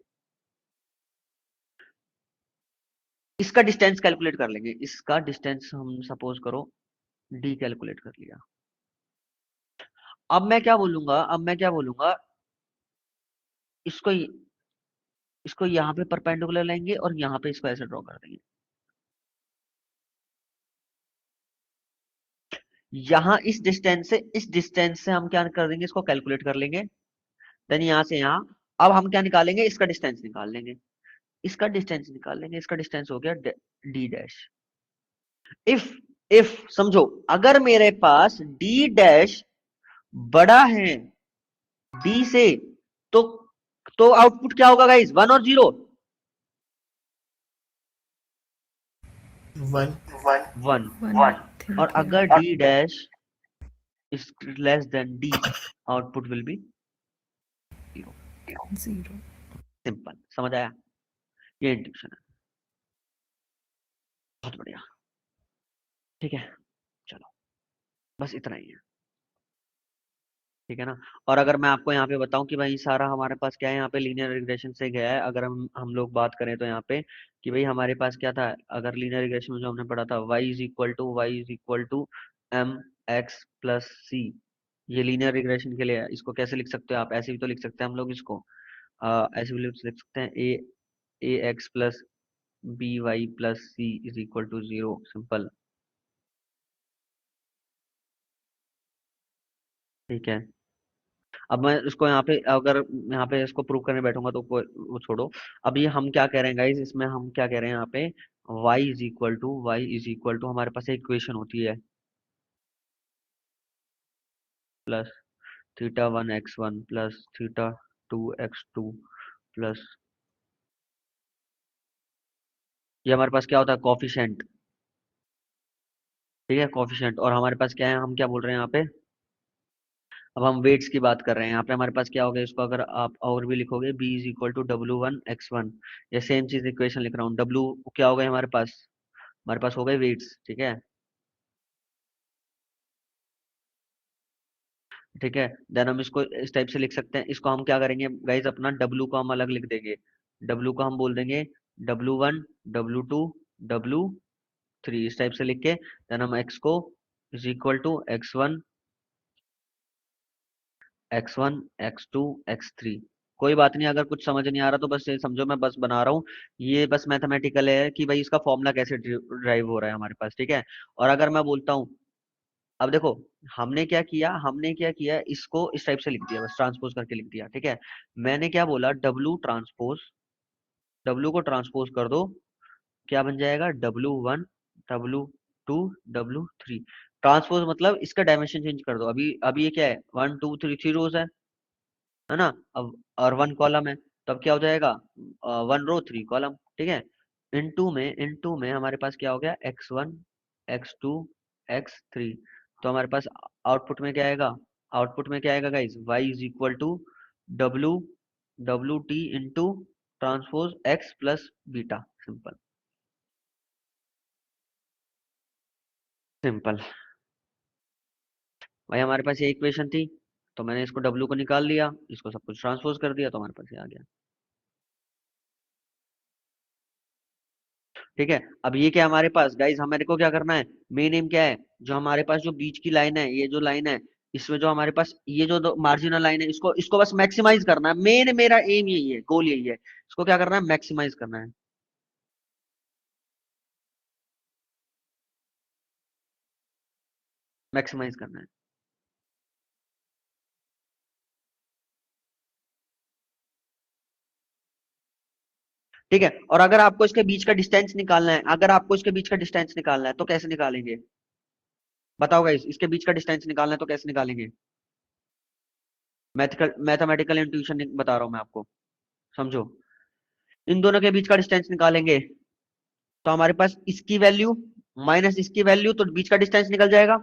इसका डिस्टेंस कैलकुलेट कर लेंगे, इसका डिस्टेंस हम सपोज करो डी कैलकुलेट कर लिया। अब मैं क्या बोलूंगा, इसको इसको यहाँ पे परपेंडिकुलर लेंगे और यहाँ पे इसको ऐसे ड्रॉ कर देंगे। यहाँ इस डिस्टेंस से हम क्या कर देंगे, इसको कैलकुलेट कर लेंगे। देन यहाँ से यहाँ, अब हम क्या निकालेंगे, इसका डिस्टेंस निकाल लेंगे, इसका डिस्टेंस निकाल लेंगे, इसका डिस्टेंस हो गया डी डैश। इफ इफ समझो, अगर मेरे पास डी डैश बड़ा है डी से, तो आउटपुट क्या होगा गाइस, 1 और 0? 1 1। One, और think, अगर yeah. D dash is less than D, output will be 0। 0. Simple, समझ आया? ये इंट्यूशन है, बहुत बढ़िया। ठीक है, चलो, बस इतना ही है। ठीक है ना? और अगर मैं आपको यहाँ पे बताऊं कि भाई सारा हमारे पास क्या है, यहाँ पे लीनियर रिग्रेशन से गया है, अगर हम लोग बात करें तो यहाँ पे कि भाई हमारे पास क्या था, अगर लीनियर रिग्रेशन में जो हमने पढ़ा था, y is equal to M X plus C, ये लीनियर रिग्रेशन के लिए है। इसको कैसे लिख सकते हो आप, ऐसे भी तो लिख सकते हैं हम लोग इसको, ऐसे भी लिख सकते हैं, A A X plus B Y plus C is equal to 0, simple. ठीक है, अब मैं इसको यहाँ पे अगर यहाँ पे इसको प्रूव करने बैठूंगा तो वो छोड़ो। अब ये हम क्या कह रहे हैं गाइस, इसमें हम क्या कह रहे हैं यहाँ पे, y इज इक्वल टू हमारे पास एक इक्वेशन होती है plus θ1 x1 plus θ2 x2 plus, ये हमारे पास क्या होता है, कॉफिशिएंट। ठीक है, कॉफिशिएंट। और हमारे पास क्या है, हम क्या बोल रहे हैं यहाँ पे, अब हम वेट्स की बात कर रहे हैं। यहाँ पे हमारे पास क्या होगा, इसको अगर आप और भी लिखोगे, b=w1 x1, या सेम चीज इक्वेशन लिख रहा हूँ, w क्या हो गए हमारे पास हो गए वेट्स। ठीक है, ठीक है। देन हम इसको इस टाइप से लिख सकते हैं। इसको हम क्या करेंगे गाइज, अपना w को हम अलग लिख देंगे। w को हम बोल देंगे w1 w2 w3, इस टाइप से लिख के देन हम x को is equal to x1 x2 x3। कोई बात नहीं, अगर कुछ समझ नहीं आ रहा तो बस ये समझो मैं बस बना रहा हूँ। ये बस मैथमेटिकल है कि भाई इसका फॉर्मूला कैसे ड्राइव हो रहा है हमारे पास। ठीक है, और अगर मैं बोलता हूँ, अब देखो हमने क्या किया, इसको इस टाइप से लिख दिया, बस ट्रांसपोज करके लिख दिया। ठीक है, मैंने क्या बोला, डब्लू को ट्रांसपोज कर दो, क्या बन जाएगा, w1 w2 w3। ट्रांसपोज मतलब इसका डायमेंशन चेंज कर दो। अभी अभी ये क्या है, 1 2 3 3 रोज है ना, अब और 1 कॉलम है, तब क्या हो जाएगा, 1 रो 3 कॉलम। ठीक है, इन टू में हमारे पास क्या हो गया, x1 x2 x3। तो हमारे पास आउटपुट में क्या आएगा guys, y=w wt into transpose x plus beta, simple simple. भाई हमारे पास ये इक्वेशन थी, तो मैंने इसको w को निकाल लिया, इसको सब कुछ ट्रांसपोज कर दिया, तो हमारे पास ये आ गया। ठीक है, अब ये क्या है हमारे पास गाइज, हमारे को क्या करना है, मेन एम क्या है, जो हमारे पास जो बीच की लाइन है, ये जो लाइन है, इसमें जो हमारे पास ये जो मार्जिनल लाइन है, इसको इसको बस मैक्सिमाइज करना है। मेन मेरा एम यही है, गोल यही है, इसको क्या करना है, मैक्सिमाइज करना है। मैक्सिमाइज करना है। ठीक है, और अगर आपको इसके बीच का डिस्टेंस निकालना है, अगर आपको इसके बीच का डिस्टेंस निकालना है तो कैसे निकालेंगे, बताओ गाइस, इसके बीच का डिस्टेंस निकालना है तो कैसे निकालेंगे, मैथमेटिकल इंट्यूशन बता रहा हूं मैं आपको, समझो। इन दोनों के बीच का डिस्टेंस निकालेंगे, तो हमारे पास इसकी वैल्यू माइनस इसकी वैल्यू, तो बीच का डिस्टेंस निकल जाएगा।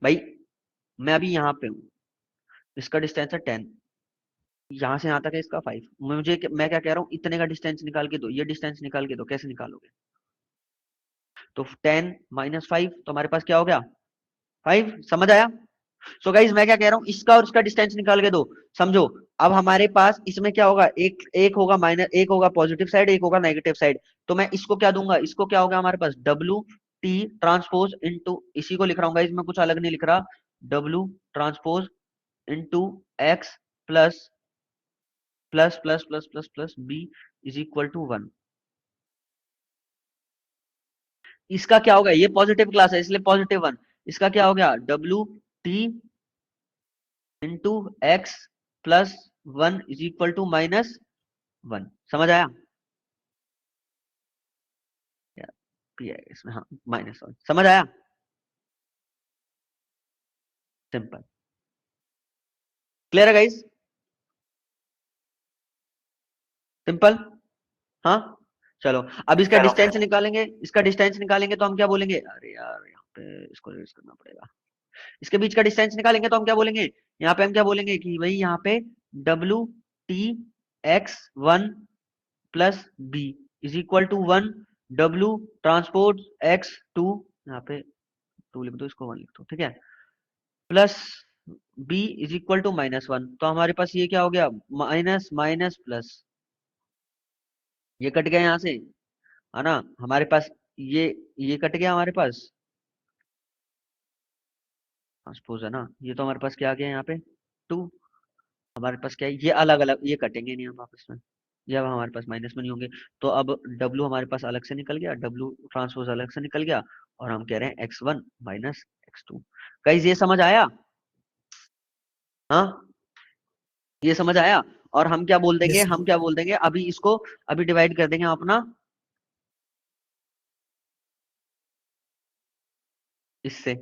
भाई मैं अभी यहाँ पे हूँ, इसका डिस्टेंस है 10, यहाँ से यहाँ तक है इसका 5, मैं क्या कह रहा हूँ, इतने का डिस्टेंस निकाल के दो, ये डिस्टेंस निकाल के दो, कैसे निकालोगे, तो 10 - 5, तो हमारे पास क्या हो गया, 5। समझ आया। सो गाइज मैं क्या कह रहा हूँ, इसका और इसका डिस्टेंस निकाल के दो, समझो। अब हमारे पास इसमें क्या होगा, एक एक होगा माइनस, एक होगा पॉजिटिव साइड, एक होगा नेगेटिव साइड। तो मैं इसको क्या दूंगा, इसको क्या होगा हमारे पास, डब्ल्यू टी ट्रांसपोज इंटू, इसी को लिख रहा हूँ गाइज, मैं कुछ अलग नहीं लिख रहा, W transpose into X plus plus plus plus plus plus B is equal to 1। इसका क्या होगा, ये पॉजिटिव क्लास है इसलिए +1। इसका क्या हो गया, W T into X plus 1 is equal to -1। समझ आया, पी है इसमें, हाँ -1, समझ आया, सिंपल, क्लियर है गाइस, सिंपल। हाँ, चलो अब इसका डिस्टेंस निकालेंगे, इसका डिस्टेंस निकालेंगे तो हम क्या बोलेंगे, अरे यार यहाँ पे इसको यूज करना पड़ेगा। इसके बीच का डिस्टेंस निकालेंगे तो हम क्या बोलेंगे, यहाँ पे हम क्या बोलेंगे कि भाई यहाँ पे W T x1 plus B is equal to 1, W transport x2, यहाँ पे 2 लिख दो, इसको 1 लिख दो। ठीक है, plus B is equal to -1। तो हमारे पास ये क्या हो गया, माइनस माइनस प्लस, ये कट गया यहाँ से, है ना, हमारे पास ये कट गया हमारे पास, सपोज है ना, ये तो हमारे पास क्या आ गया यहाँ पे 2। हमारे पास क्या है, ये अलग अलग, ये कटेंगे नहीं हम आपस में, या हमारे पास माइनस में नहीं होंगे। तो अब W हमारे पास अलग से निकल गया, W ट्रांसपोज अलग से निकल गया, और हम कह रहे हैं x1 माइनस x2। गाइस ये समझ आया? हाँ, ये समझ आया? और हम क्या बोल देंगे, यस हम क्या बोल देंगे, अभी इसको अभी डिवाइड कर देंगे हम अपना इससे,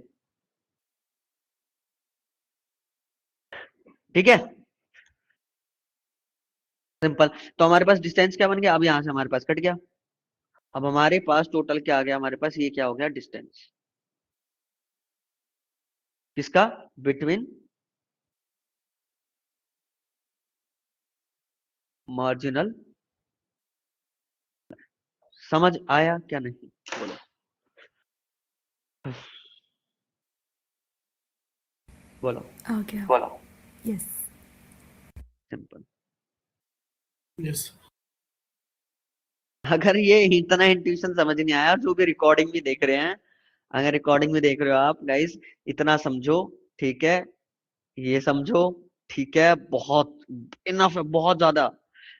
ठीक है, सिंपल। तो हमारे पास डिस्टेंस क्या बन गया, अब यहाँ से हमारे पास कट गया। अब हमारे पास टोटल क्या आ गया, हमारे पास ये क्या हो गया, डिस्टेंस किसका, बिटवीन मार्जिनल। समझ आया क्या नहीं, बोलो। बोलो। आ गया। बोलो। यस। सिंपल। यस अगर ये इतना इंट्यूशन समझ नहीं आया, जो भी रिकॉर्डिंग भी देख रहे हैं, अगर रिकॉर्डिंग में देख रहे हो आप गाइस, इतना समझो, ठीक है, ये समझो, ठीक है, बहुत इनफ है, बहुत ज्यादा।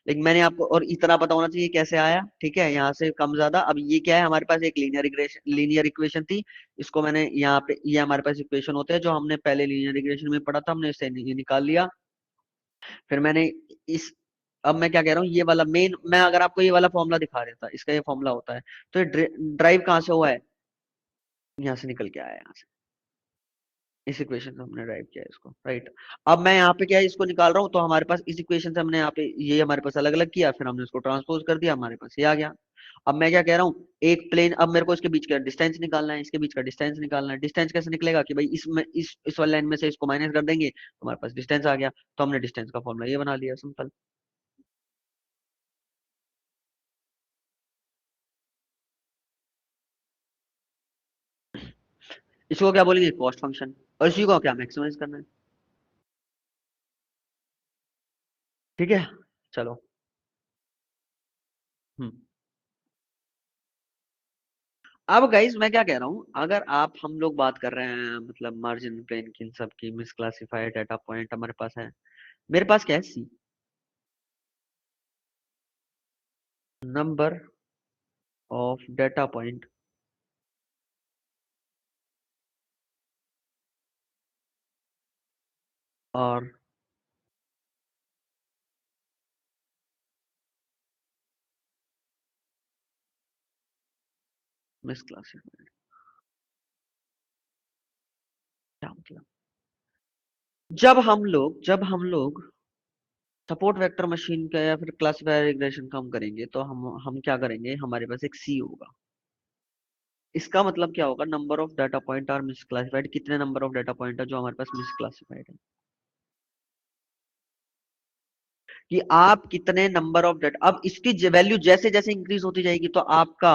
लेकिन मैंने आपको और इतना पता होना चाहिए कैसे आया, ठीक है, यहाँ से कम ज्यादा। अब ये क्या है, हमारे पास एक लीनियर इक्वेशन थी, इसको मैंने यहाँ पे, ये हमारे पास इक्वेशन होते हैं जो हमने पहले लीनियर इक्वेशन में पढ़ा था, हमने इससे ये निकाल लिया। फिर मैंने इस, अब मैं क्या कह रहा हूँ, ये वाला मेन, मैं अगर आपको ये वाला फॉर्मूला दिखा देता, इसका ये फॉर्मूला होता है, तो ये ड्राइव कहाँ से हुआ है, यहाँ से निकल के आया है, यहाँ से, इस इक्वेशन से हमने ड्राइव किया है इसको, राइट। अब मैं यहाँ पे क्या है, इसको निकाल रहा हूँ, तो हमारे पास इस इक्वेशन से हमने यहाँ पे ये हमारे पास अलग अलग किया, फिर हमने इसको ट्रांसपोज कर दिया, हमारे पास ये आ गया। अब मैं क्या कह रहा हूँ, एक प्लेन, अब मेरे को इसके बीच का डिस्टेंस निकालना है, इसके बीच का डिस्टेंस निकालना है। डिस्टेंस कैसे निकलेगा कि भाई इसमें इस वाले लाइन में से इसको माइनस कर देंगे, तो हमारे पास डिस्टेंस आ गया, तो हमने डिस्टेंस का फॉर्मूला ये बना लिया, सिंपल। इसको क्या बोलेंगे, कॉस्ट फंक्शन, और इसी को क्या मैक्सिमाइज करना है, ठीक है, चलो। हम्म। अब गाइस मैं क्या कह रहा हूँ, अगर आप, हम लोग बात कर रहे हैं मतलब मार्जिन प्लेन की, इन सब की मिसक्लासिफाइड डाटा पॉइंट हमारे पास है, मेरे पास क्या है, सी, नंबर ऑफ डाटा पॉइंट और मिसक्लासिफाइड, क्या मतलब, जब हम लोग सपोर्ट वेक्टर मशीन का या फिर क्लासिफायर रिग्रेशन का हम करेंगे, तो हम क्या करेंगे, हमारे पास एक सी होगा। इसका मतलब क्या होगा, number of data point are misclassified, कितने नंबर ऑफ डाटा पॉइंट है जो हमारे पास मिसक्लासिफाइड है, कि आप कितने नंबर ऑफ डाटा, अब इसकी वैल्यू जैसे जैसे इंक्रीज होती जाएगी, तो आपका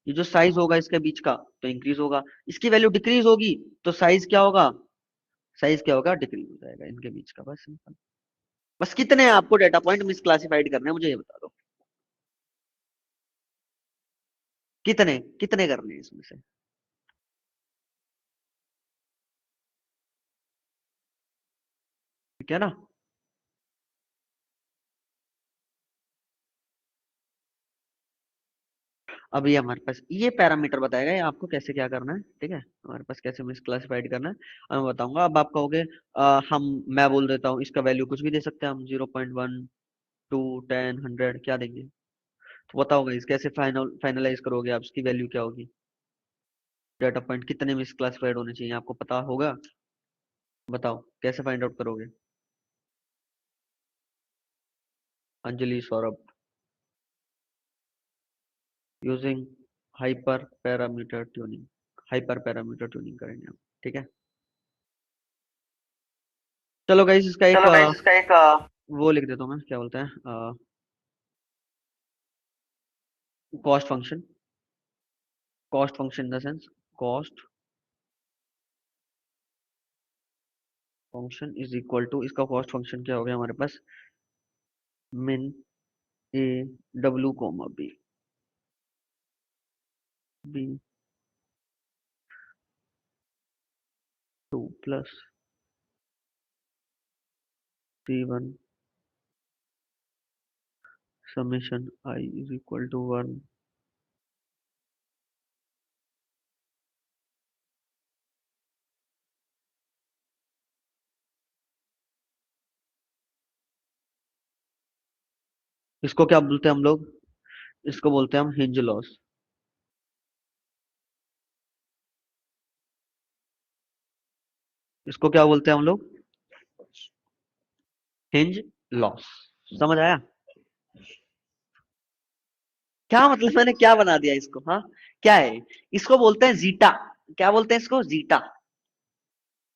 ये जो साइज होगा इसके बीच का, तो इंक्रीज होगा। इसकी वैल्यू डिक्रीज होगी, तो साइज क्या होगा, साइज क्या होगा, डिक्रीज हो जाएगा इनके बीच का, बस सिंपल। बस कितने आपको डाटा पॉइंट मिसक्लासिफाइड करने हैं, मुझे ये बता दो, कितने कितने करने हैं इसमें से, ठीक है ना। अब ये हमारे पास ये पैरामीटर बताएगा, ये आपको कैसे क्या करना है, ठीक है, हमारे पास कैसे मिसक्लासिफाइड करना है, अब मैं बताऊंगा। अब आप कहोगे मैं बोल देता हूँ, इसका वैल्यू कुछ भी दे सकते हैं हम, 0.1, 2, 10, 100 क्या देंगे, तो बताओ गाइस कैसे फाइनलाइज करोगे आप, इसकी वैल्यू क्या होगी, डाटा पॉइंट कितने मिसक्लासिफाइड होने चाहिए, आपको पता होगा, बताओ कैसे फाइंड आउट करोगे, Anjali, Saurabh, using hyper parameter tuning, hyper parameter tuning करेंगे हम, ठीक है। चलो गाइस इसका एक चलो गाइस इसका एक वो लिख देता हूँ मैं, क्या बोलते हैं, cost function, cost function in the sense, cost function is equal to, इसका कॉस्ट फंक्शन क्या हो गया हमारे पास, min A W comma B, B 2 plus C1 summation I is equal to 1 इसको क्या बोलते हैं हम लोग? इसको बोलते हैं हम हिंज लॉस। इसको क्या बोलते हैं हम लोग? Hinge loss. समझ आया? क्या मतलब मैंने क्या बना दिया इसको? हाँ, क्या है? इसको बोलते हैं जीटा। क्या बोलते हैं इसको? जीटा।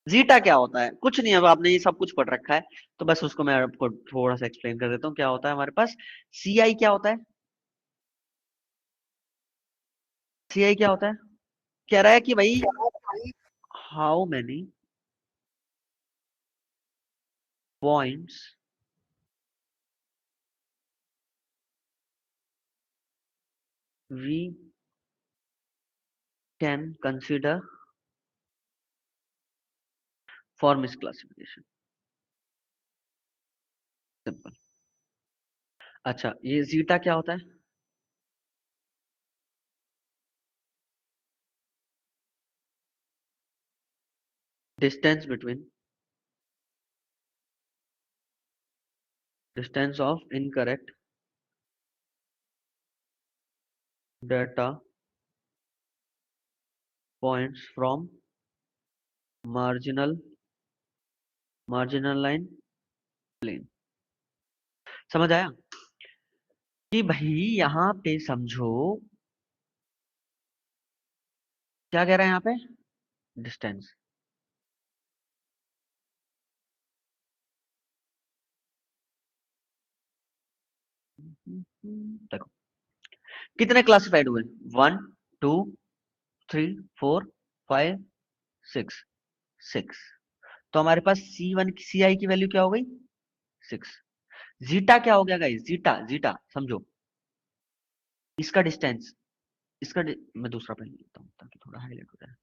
जीटा क्या होता है? कुछ नहीं है, अब आपने ये सब कुछ पढ़ रखा है, तो बस उसको मैं आपको थोड़ा सा एक्सप्लेन कर देता हूँ। क्या होता है हमारे पास? सी आई क्या होता है? सी आई क्या होता है? कह रहा है कि भाई how many points we can consider for misclassification. Simple. अच्छा, ये जीटा क्या होता है? Distance between distance of incorrect data points from marginal line plane. समझ आया? कि भाई यहाँ पे समझो क्या कह रहा है यहाँ पे? डिस्टेंस। देखो कितने क्लासिफाइड हुए? 1 2 3 4 5 6 6। तो हमारे पास C1 की सी आई की वैल्यू क्या हो गई? 6। जीटा क्या हो गया गाइस? जीटा जीटा समझो, इसका डिस्टेंस, मैं दूसरा पेन लेता हूँ ताकि थोड़ा हाईलाइट हो जाए।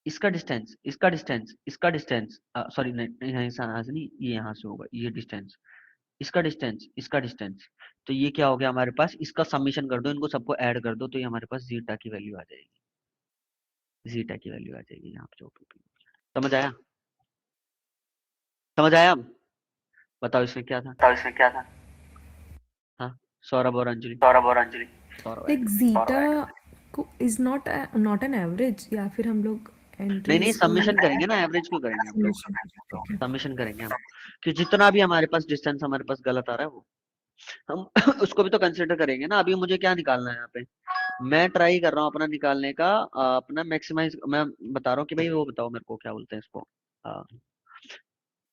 इसका डिस्टेंस सॉरी नहीं, यहाँ से नहीं, ये यहाँ से होगा, ये डिस्टेंस, इसका डिस्टेंस। तो ये क्या हो गया हमारे पास? इसका समीशन कर दो, इनको सबको ऐड कर दो, तो ये हमारे पास जीटा की वैल्यू आ जाएगी। जीटा की वैल्यू आ जाएगी यहाँ पे जो भी। समझ आया? समझ आया अब? बताओ इसमें क्या था? हाँ, सौरभ और अंजलि। सौरभ लाइक आएगा। जीटा को इज नॉट एन एवरेज, या फिर हम लोग नहीं नहीं, एंट्रीज को सबमिशन करेंगे ना, एवरेज क्यों करेंगे हम लोग? सबमिशन। सबमिशन करेंगे हम, कि जितना भी हमारे पास डिस्टेंस हमारे पास गलत आ रहा है वो हम उसको भी तो कंसिडर करेंगे ना। अभी मुझे क्या निकालना है यहाँ पे? मैं ट्राई कर रहा हूँ अपना निकालने का, अपना मैक्सिमाइज मैं बता रहा हूँ कि भाई वो बताओ मेरे को क्या बोलते हैं इसको,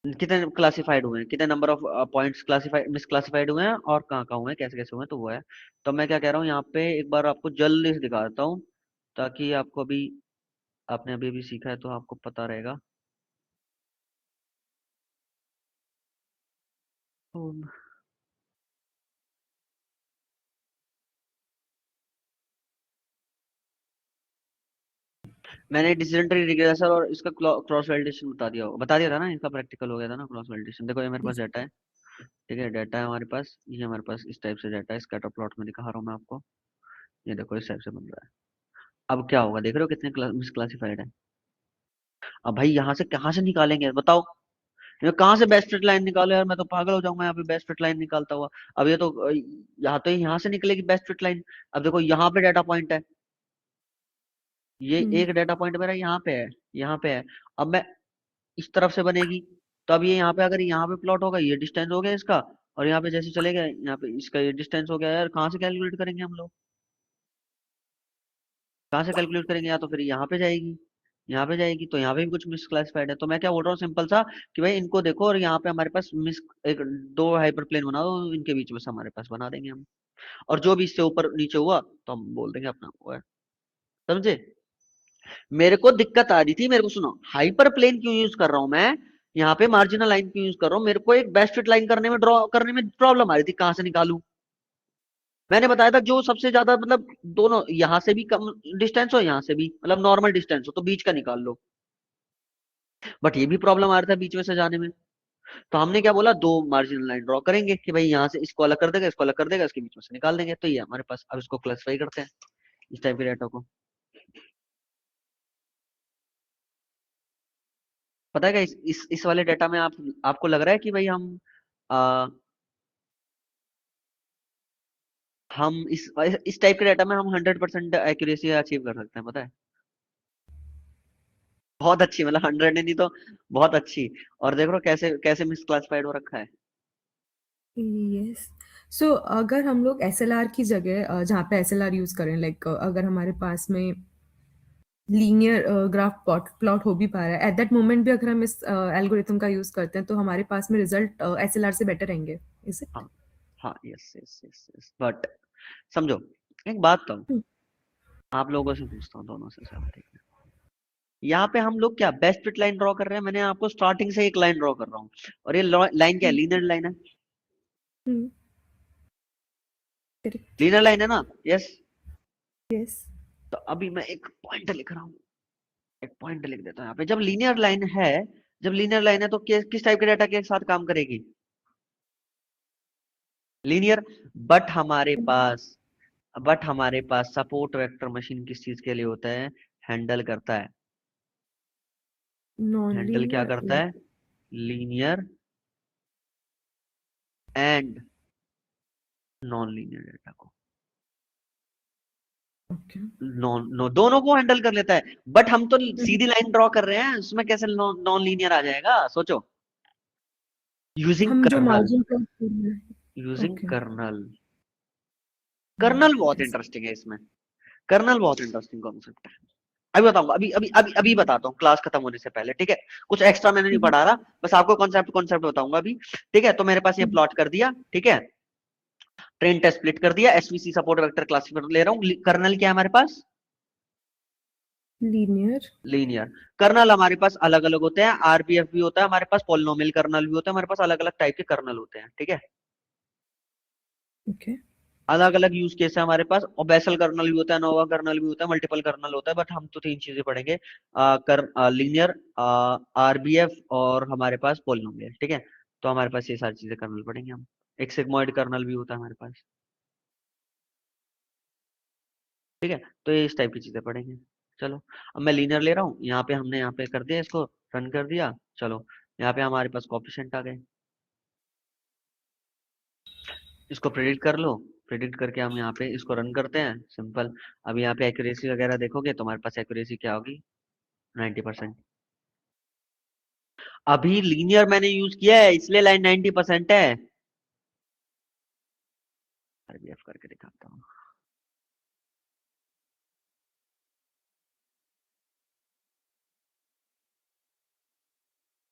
कितने क्लासिफाइड हुए हैं, कितने number of points classified misclassified हुए हैं और कहाँ कहाँ हुए हैं, कैसे कैसे हुए हैं, तो वो है। तो मैं क्या कह रहा हूँ यहाँ पे, एक बार आपको जल्दी से दिखा देता हूँ ताकि आपको अभी, आपने अभी अभी सीखा है तो आपको पता रहेगा। तो मैंने डिसीजन ट्री रिग्रेसर और इसका क्रॉस वैलिडेशन बता दिया था ना, इसका प्रैक्टिकल हो गया था ना क्रॉस वैलिडेशन। देखो ये मेरे पास डाटा है, ठीक है, डाटा है हमारे पास, ये हमारे पास इस टाइप से डाटा है, स्कैटर प्लॉट में दिखा रहा हूँ मैं आपको। ये देखो इस टाइप से बन रहा है। अब क्या होगा देख रहे हो कितने मिसक्लासिफाइड है? अब भाई यहाँ से कहाँ से निकालेंगे बताओ? ये कहाँ से बेस्ट फिट लाइन निकालो यार, मैं तो पागल हो जाऊंगा यहाँ पे बेस्ट फिट लाइन निकालता हुआ। अब ये तो यहाँ से निकलेगी बेस्ट फिट लाइन। अब देखो यहाँ पे डाटा पॉइंट है, ये एक डाटा पॉइंट मेरा यहाँ पे है, यहाँ पे है। अब मैं इस तरफ से बनेगी, तो अब ये यहाँ पे अगर यहाँ पे प्लॉट होगा, ये डिस्टेंस हो गया इसका, और यहाँ पे जैसे चलेगा यहाँ पे इसका ये डिस्टेंस हो गया यार। कहाँ से कैलकुलेट करेंगे हम लोग? कहाँ से कैलकुलेट करेंगे? या तो फिर यहाँ पे जाएगी, यहाँ पे जाएगी, तो यहाँ पे भी कुछ मिसक्लासिफाइड है। तो मैं क्या बोल रहा हूँ सिंपल सा, कि भाई इनको देखो और यहाँ पे हमारे पास एक दो हाइपर प्लेन बना दो, इनके बीच में से हमारे पास बना देंगे हम, और जो भी इससे ऊपर नीचे हुआ तो हम बोल देंगे अपना वो है। समझे? मेरे को दिक्कत आ रही थी, मेरे को सुनो, हाइपर प्लेन क्यों यूज कर रहा हूँ मैं, यहाँ पे मार्जिनल लाइन क्यों यूज कर रहा हूँ, मेरे को एक बेस्ट फिट लाइन करने में ड्रॉ करने में प्रॉब्लम आ रही थी, कहाँ से निकालूं। मैंने बताया था जो सबसे ज्यादा मतलब दोनों, यहाँ से भी कम डिस्टेंस हो, यहाँ से भी मतलब नॉर्मल डिस्टेंस हो, तो बीच का निकाल लो। बट ये भी प्रॉब्लम आ रहा था बीच में से जाने में। तो हमने क्या बोला, दो मार्जिनल लाइन ड्रॉ करेंगे कि भाई यहाँ से इसको अलग कर देगा, इसको अलग कर देगा, इसके बीच में से निकाल देंगे, तो ये हमारे पास। अब इसको क्लासिफाई करते हैं इस टाइप के डाटा को। पता है क्या, इस वाले डाटा में आपको लग रहा है कि भाई आ, हम इस टाइप के डाटा में हम 100% एक्यूरेसी अचीव कर सकते हैं, पता है? बहुत अच्छी, मतलब 100 नहीं तो बहुत अच्छी। और देख रहे हो कैसे कैसे मिसक्लासिफाइड हो रखा है। यस। सो अगर हम लोग एसएलआर की जगह जहाँ पे एसएलआर यूज करें, लाइक अगर हमारे पास में लीनियर ग्राफ प्लॉट हो भी पा रहा है एट दैट मोमेंट भी, अगर हम इस एल्गोरिथम का यूज करते हैं तो हमारे पास में रिजल्ट एसएलआर से बेटर रहेंगे, इज इट? हाँ हाँ, yes yes yes yes, but समझो, एक बात तो आप लोगों से पूछता हूँ, दोनों से सब ठीक है। यहाँ पे हम लोग क्या बेस्ट फिट लाइन ड्रॉ कर रहे हैं, मैंने आपको स्टार्टिंग से एक लाइन ड्रॉ कर रहा हूँ, और ये लाइन क्या है, लीनियर लाइन है। करेक्ट। लीनियर लाइन है ना, यस। यस। तो अभी मैं एक पॉइंट लिख रहा हूँ, एक पॉइंट लिख देता हूँ यहाँ पे। जब लीनियर लाइन है, जब लीनियर लाइन है तो किस टाइप के डाटा के साथ काम करेगी, लीनियर। बट हमारे पास बट हमारे पास सपोर्ट वेक्टर मशीन किस चीज के लिए होता है, हैंडल करता है। नॉन हैंडल क्या लीनियर। करता है, linear and non linear data को, ओके। नॉन नो दोनों को हैंडल कर लेता है। बट हम तो सीधी लाइन ड्रॉ कर रहे हैं, उसमें कैसे नॉन लीनियर आ जाएगा, सोचो। यूजिंग हम जो कर्नल, मार्जिन प्लॉट कर रहे हैं। Using okay. कर्नल। कर्नल बहुत यस। इंटरेस्टिंग है इसमें, कर्नल बहुत इंटरेस्टिंग कॉन्सेप्ट है। अभी बताऊंगा, अभी बताता हूँ क्लास खत्म होने से पहले, ठीक है? कुछ एक्स्ट्रा मैंने नहीं पढ़ा रहा, बस आपको कॉन्सेप्ट कॉन्सेप्ट बताऊंगा अभी, ठीक है? तो मेरे पास ये प्लॉट कर दिया, ठीक है? ट्रेन टेस्ट स्प्लिट कर दिया, एसवीसी सपोर्ट वेक्टर क्लासिफायर ले रहा हूँ, कर्नल क्या है हमारे पास, लीनियर। लीनियर। कर्नल हमारे पास अलग अलग होते हैं, आरबीएफ भी होता है हमारे पास, पॉलिनोमियल कर्नल भी होता है हमारे पास, अलग अलग टाइप के कर्नल होते हैं, ठीक है? ओके। अलग अलग यूज केस है हमारे पास, और बेसल कर्नल भी होता है, नोवा कर्नल भी होता है, मल्टीपल कर्नल होता है, बट हम तो तीन चीजें पढ़ेंगे, लीनियर, आरबीएफ और हमारे पास पॉलिनोमियल, ठीक है? तो हमारे पास ये सारी चीजें कर्नल पढ़ेंगे हम। एक सिग्मॉइड कर्नल भी होता है हमारे पास, ठीक है? तो ये इस टाइप की चीजें पढ़ेंगे। चलो, अब मैं लीनियर ले रहा हूँ, यहाँ पे हमने यहाँ पे कर दिया, इसको रन कर दिया। चलो, यहाँ पे हमारे पास कोएफिशिएंट आ गए, इसको प्रेडिक्ट कर लो। प्रेडिक्ट करके हम यहाँ पे इसको रन करते हैं, सिंपल। अब यहाँ पे एक्यूरेसी वगैरह देखोगे तो हमारे पास एक्यूरेसी क्या होगी, 90%। अभी लीनियर मैंने यूज किया है इसलिए लाइन 90% है। आरबीएफ करके दिखाता हूँ।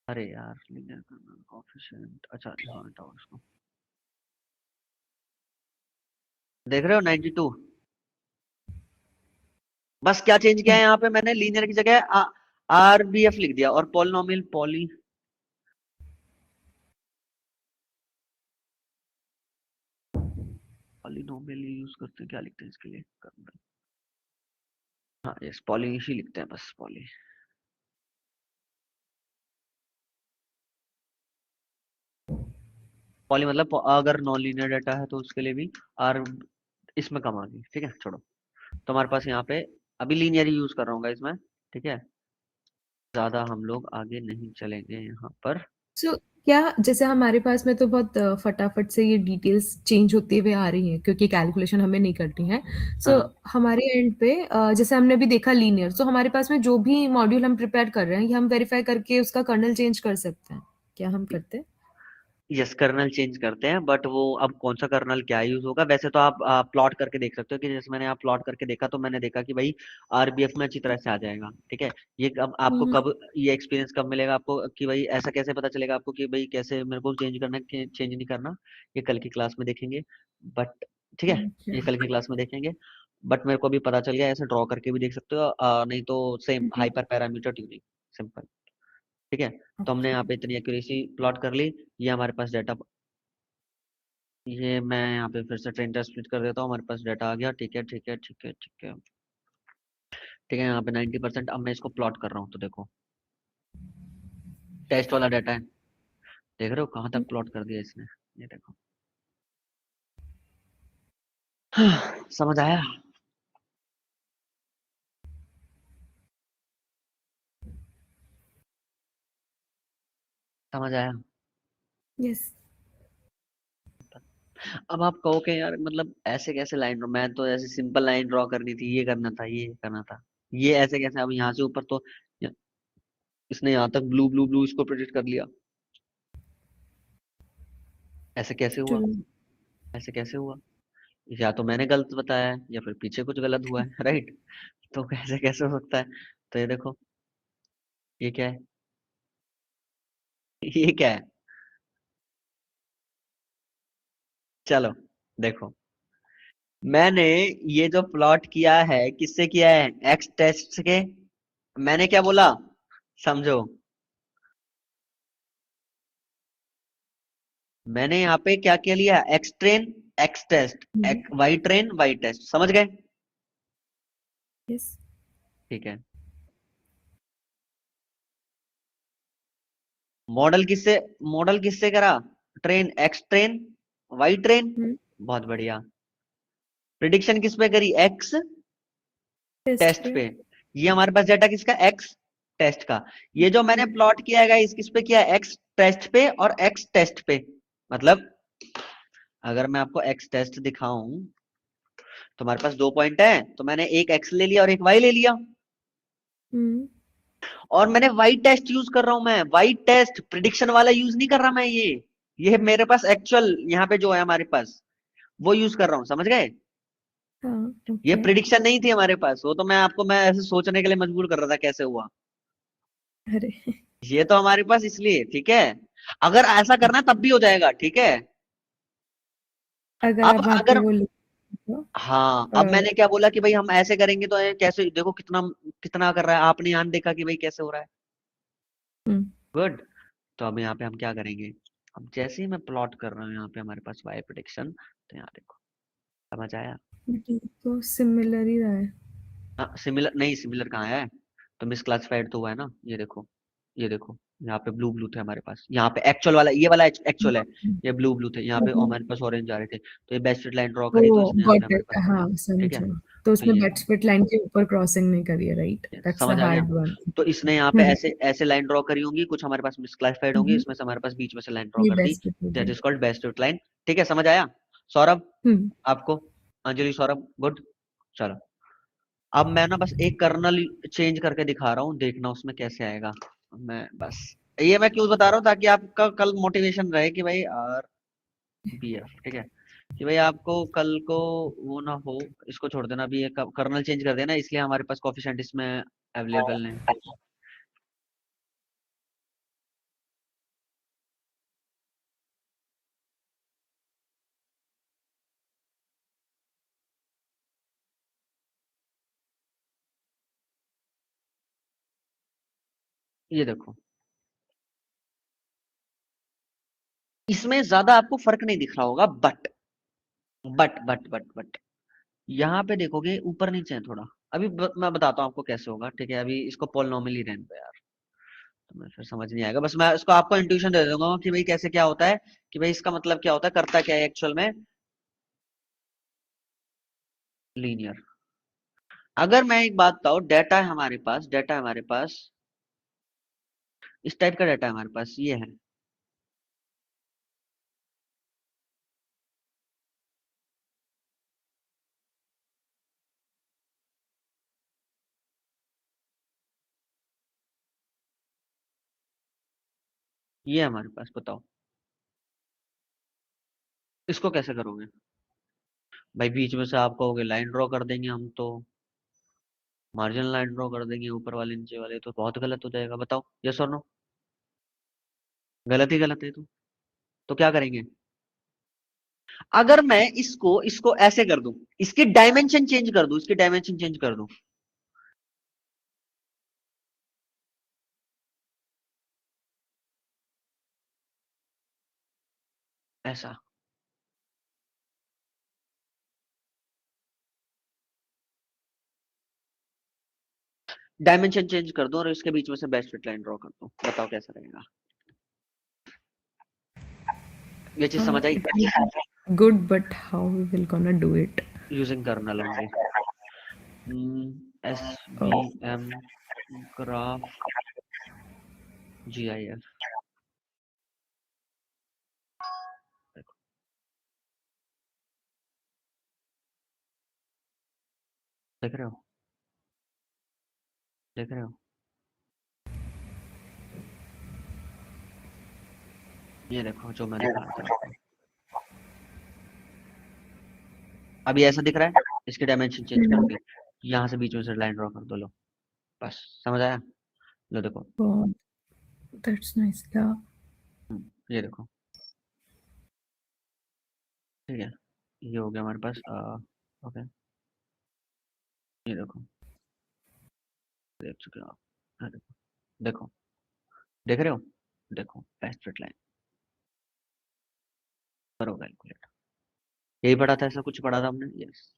अरे यार, लीनियर कोएफिशिएंट, अच्छा हाँ, हटाओ इसको। देख रहे हो 92। बस क्या चेंज किया है यहाँ पे, मैंने लीनियर की जगह आरबीएफ लिख दिया, और पॉलिनोमियल पॉलिनोमियल यूज करते हैं, क्या लिखते हैं इसके लिए, हाँ यस, पॉली ही लिखते हैं, बस पॉली। पॉली मतलब अगर नॉन लीनियर डाटा है तो उसके लिए भी आर, इसमें कम आ गई, ठीक है? छोड़ो। तो हमारे पास यहाँ पे अभी लीनियर ही यूज कर रहा हूँ इसमें, ठीक है? ज्यादा हम लोग आगे नहीं चलेंगे यहाँ पर। सो क्या, जैसे हमारे पास में तो बहुत फटाफट से ये डिटेल्स चेंज होते हुए आ रही हैं क्योंकि कैलकुलेशन हमें नहीं करनी है। सो हाँ, हमारे एंड पे जैसे हमने अभी देखा लीनियर, सो हमारे पास में जो भी मॉड्यूल हम प्रिपेयर कर रहे हैं ये हम वेरीफाई करके उसका कर्नल चेंज कर सकते हैं, क्या हम करते हैं? यस, कर्नल चेंज करते हैं, बट वो अब कौन सा कर्नल क्या यूज होगा, वैसे तो आप प्लॉट करके देख सकते हो, कि जैसे मैंने आप प्लॉट करके देखा तो मैंने देखा कि भाई आरबीएफ में अच्छी तरह से आ जाएगा, ठीक है? ये अब आपको हम्म। कब, ये एक्सपीरियंस कब मिलेगा आपको, कि भाई ऐसा कैसे पता चलेगा आपको कि भाई कैसे मेरे को चेंज करना है, चेंज नहीं करना, ये कल की क्लास में देखेंगे। बट ठीक है, Okay. ये कल की क्लास में देखेंगे। बट मेरे को भी पता चल गया, ऐसे ड्रॉ करके भी देख सकते हो, नहीं तो सेम हम्म। हाइपर पैरामीटर ट्यूनिंग, सिंपल, ठीक है? तो हमने Okay. यहाँ पे इतनी एक्यूरेसी प्लॉट कर ली। ये हमारे पास डाटा, ये मैं यहाँ पे फिर से ट्रेन टेस्ट स्प्लिट कर देता हूँ, हमारे पास डाटा आ गया, ठीक है ठीक है ठीक है ठीक है ठीक है। यहाँ पे 90%। अब मैं इसको प्लॉट कर रहा हूँ तो देखो, टेस्ट वाला डाटा है, देख रहे हो कहाँ तक प्लॉट कर दिया इसने, ये देखो। समझ आया? समझ आया? यस। अब आप कहो कि यार मतलब ऐसे कैसे लाइन ड्रॉ, मैं तो ऐसे सिंपल लाइन ड्रॉ करनी थी, ये करना था, ये करना था, ये ऐसे कैसे? अब यहाँ से ऊपर तो इसने यहाँ तक ब्लू ब्लू ब्लू इसको प्रेडिक्ट कर लिया, ऐसे कैसे हुआ? ट्रू। ऐसे कैसे हुआ? या तो मैंने गलत बताया है या फिर पीछे कुछ गलत हुआ है, राइट? तो कैसे कैसे हो सकता है? तो ये देखो, ये क्या है? ये क्या है? चलो देखो, मैंने ये जो प्लॉट किया है किससे किया है? एक्स टेस्ट के। मैंने क्या बोला, समझो। मैंने यहाँ पे क्या क्या लिया? X train X test, Y train Y test, समझ गए? यस। ठीक है। मॉडल किससे करा? Train X train Y train, बहुत बढ़िया। प्रिडिक्शन किस पे करी? एक्स टेस्ट पे। ये हमारे पास डेटा किसका? एक्स टेस्ट का। ये जो मैंने प्लॉट किया है इस किस पे किया? एक्स टेस्ट पे और एक्स टेस्ट पे। मतलब अगर मैं आपको एक्स टेस्ट दिखाऊं तो हमारे पास 2 पॉइंट है, तो मैंने एक एक्स ले लिया और एक वाई ले लिया, और मैंने वाई टेस्ट यूज कर रहा हूं। मैं वाई टेस्ट प्रिडिक्शन वाला यूज नहीं कर रहा मैं, ये मेरे पास एक्चुअल यहाँ पे जो है हमारे पास वो यूज कर रहा हूँ, समझ गए? हाँ, ये ओके। प्रिडिक्शन नहीं थी हमारे पास, वो तो मैं ऐसे सोचने के लिए मजबूर कर रहा था कैसे हुआ। अरे ये तो हमारे पास इसलिए, ठीक है? अगर ऐसा करना है तब भी हो जाएगा, ठीक है? अगर अब आप वहाँ पे अगर वो लिखो हाँ, अब मैंने क्या बोला कि भाई हम ऐसे करेंगे तो कैसे, देखो कितना कितना कर रहा है, आपने यहाँ देखा कि भाई कैसे हो रहा है। गुड। तो अब यहाँ पे हम क्या करेंगे? अब जैसे ही मैं प्लॉट कर रहा हूँ यहाँ पे हमारे पास वाई प्रेडिक्शन, तो यहाँ देखो, समझ आया? तो सिमिलर ही रहा है। हाँ सिमिलर नहीं, सिमिलर कहाँ है? तो मिसक्लासिफाइड तो हुआ है ना, ये देखो, ये देखो, यहाँ पे ब्लू ब्लू थे हमारे पास, यहाँ पे एक्चुअल वाला, ये वाला एक्चुअल है, ये ब्लू ब्लू थे, यहाँ पे हमारे पास ऑरेंज आ रहे थे, तो ये बेस्ट लाइन ड्रॉ करी तो ओ इसने यहाँ पे गॉट हमारे इट, पास कर हाँ दिया, ठीक है? समझा। तो तो उसने ये बेड स्प्लिट लाइन के ऊपर क्रॉसिंग नहीं करी है, राइट? दैट्स द समझ आ गया? Hard one. तो इसने यहाँ पे ऐसे ऐसे लाइन ड्रॉ करी होंगी, कुछ हमारे पास मिसक्लासिफाइड होंगी, इसमें से हमारे पास बीच में से लाइन ड्रॉ ये कर दी, बेस्ट हो दैट गया। Is called best line. ठीक है, समझ आया? सौरभ, हम्म। आपको? अंजलि, सौरभ, गुड। चलो, अब मैं ना बस एक कर्नल चेंज करके दिखा रहा हूँ, देखना उसमें कैसे आएगा। मैं बस ये मैं क्यों बता रहा हूँ, ताकि आपका कल मोटिवेशन रहे कि भाई आर बी एफ, ठीक है? कि भाई आपको कल को वो ना हो, इसको छोड़ देना, अभी ये कर्नल चेंज कर देना, इसलिए हमारे पास कोफिशिएंट इसमें अवेलेबल नहीं। ये देखो, इसमें ज्यादा आपको फर्क नहीं दिख रहा होगा, बट यहाँ पे देखोगे ऊपर नीचे है थोड़ा। अभी मैं बताता हूँ आपको कैसे होगा, ठीक है? अभी इसको पोलिनोमियल ही रहने दो यार, तो मैं फिर समझ नहीं आएगा, बस मैं इसको आपको इंट्यूशन दे दूंगा कि भाई कैसे क्या होता है, कि भाई इसका मतलब क्या होता है, करता क्या है एक्चुअल में, लीनियर। अगर मैं एक बात बताऊं, डेटा है हमारे पास, डेटा है हमारे पास, इस टाइप का डेटा है हमारे पास, ये है, ये है हमारे पास, बताओ इसको कैसे करोगे? भाई बीच में से आप कहोगे लाइन ड्रॉ कर देंगे हम तो, मार्जिनल लाइन ड्रॉ कर देंगे ऊपर वाले नीचे वाले, तो बहुत गलत हो जाएगा, बताओ यस और नो? गलत ही गलत है, तो क्या करेंगे? अगर मैं इसको इसको ऐसे कर दूं, इसकी डायमेंशन चेंज कर दूं, इसकी डायमेंशन चेंज कर दूं, ऐसा, डायमेंशन चेंज कर दूं और इसके बीच में से बेस्ट फिट लाइन ड्रॉ कर दूं, बताओ कैसा रहेगा? ये चीज समझ आई? Good, but how we will gonna do it? Using kernel only. Oh, SVM graph GIF। देख रहे हो? देख रहे हो? ये देखो जो मैंने कहा था आपको। अभी ऐसा दिख रहा है, इसके डायमेंशन चेंज करके यहाँ से बीच में से लाइन ड्रॉ कर दो। लो बस समझ आया? लो देखो, God, that's nice. Yeah. ये देखो, ठीक है, ये हो गया हमारे पास। ओके, ये देखो, देख चुके हो आप। हाँ, देखो देखो, देख रहे हो? देखो बेस्ट फिट लाइन, करो कैलकुलेट। यही पढ़ा था, ऐसा कुछ पढ़ा था हमने? यस,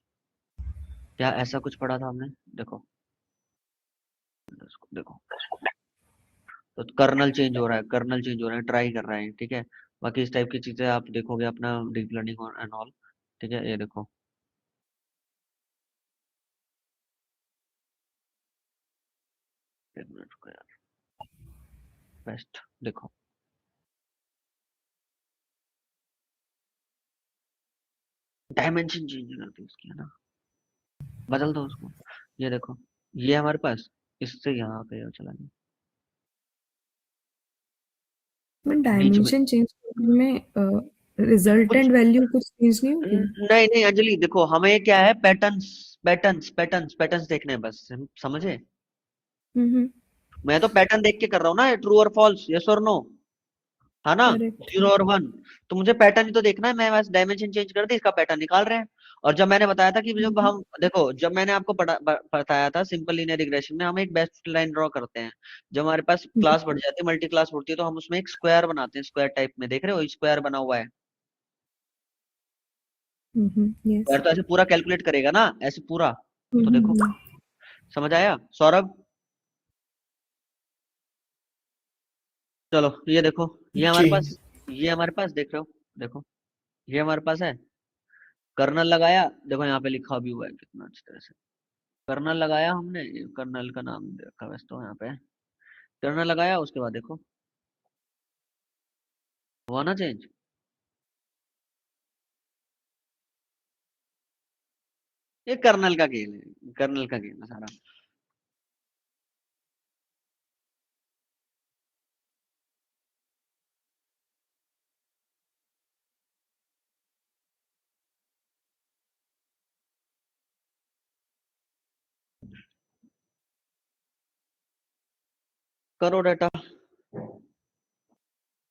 क्या ऐसा कुछ पढ़ा था हमने? देखो देखो, तो कर्नल चेंज हो रहा है, कर्नल चेंज हो रहा है, ट्राई कर रहा है, ठीक है। बाकी इस टाइप की चीजें आप देखोगे अपना डीप लर्निंग और एंड ऑल, ठीक है। ये देखो, एक मिनट रुको यार, बेस्ट देखो, डायमेंशन चेंज कर दी उसकी, है ना, बदल दो उसको। ये देखो, ये हमारे पास इससे यहाँ पे चला गया मैं बीच में। डायमेंशन चेंज करने में रिजल्टेंट कुछ वैल्यू कुछ चेंज नहीं होगी? नहीं नहीं अंजलि, देखो हमें क्या है, पैटर्न्स पैटर्न्स पैटर्न्स पैटर्न्स देखने हैं बस, समझे? हम्म। मैं तो पैटर्न देख के कर रहा हूँ ना, ट्रू और फॉल्स, यस और नो, है ना, करेक्ट। 0 और 1। तो मुझे पैटर्न ही तो देखना है, मैं बस डायमेंशन चेंज कर दी, इसका पैटर्न निकाल रहे हैं। और जब मैंने बताया था कि जब हम देखो, जब मैंने आपको बताया था सिंपल लीनियर रिग्रेशन में हम एक बेस्ट लाइन ड्रॉ करते हैं। जब हमारे पास क्लास बढ़ जाती है, मल्टी क्लास बढ़ती है, तो हम उसमें एक स्क्वायर बनाते हैं, स्क्वायर टाइप में, देख रहे हो स्क्वायर बना हुआ है। यस। स्क्वायर तो ऐसे पूरा कैलकुलेट करेगा ना, ऐसे पूरा। तो देखो, समझ आया सौरभ? चलो ये देखो, ये हमारे जी। पास, ये हमारे पास देख रहे हो, देखो ये हमारे पास है। कर्नल लगाया, देखो यहाँ पे लिखा भी हुआ है कितना अच्छी तरह से। कर्नल लगाया हमने, कर्नल का नाम दे रखा वैसे तो यहाँ पे, कर्नल लगाया, उसके बाद देखो हुआ ना चेंज। ये कर्नल का गेम है, कर्नल का गेम है सारा। करो डाटा,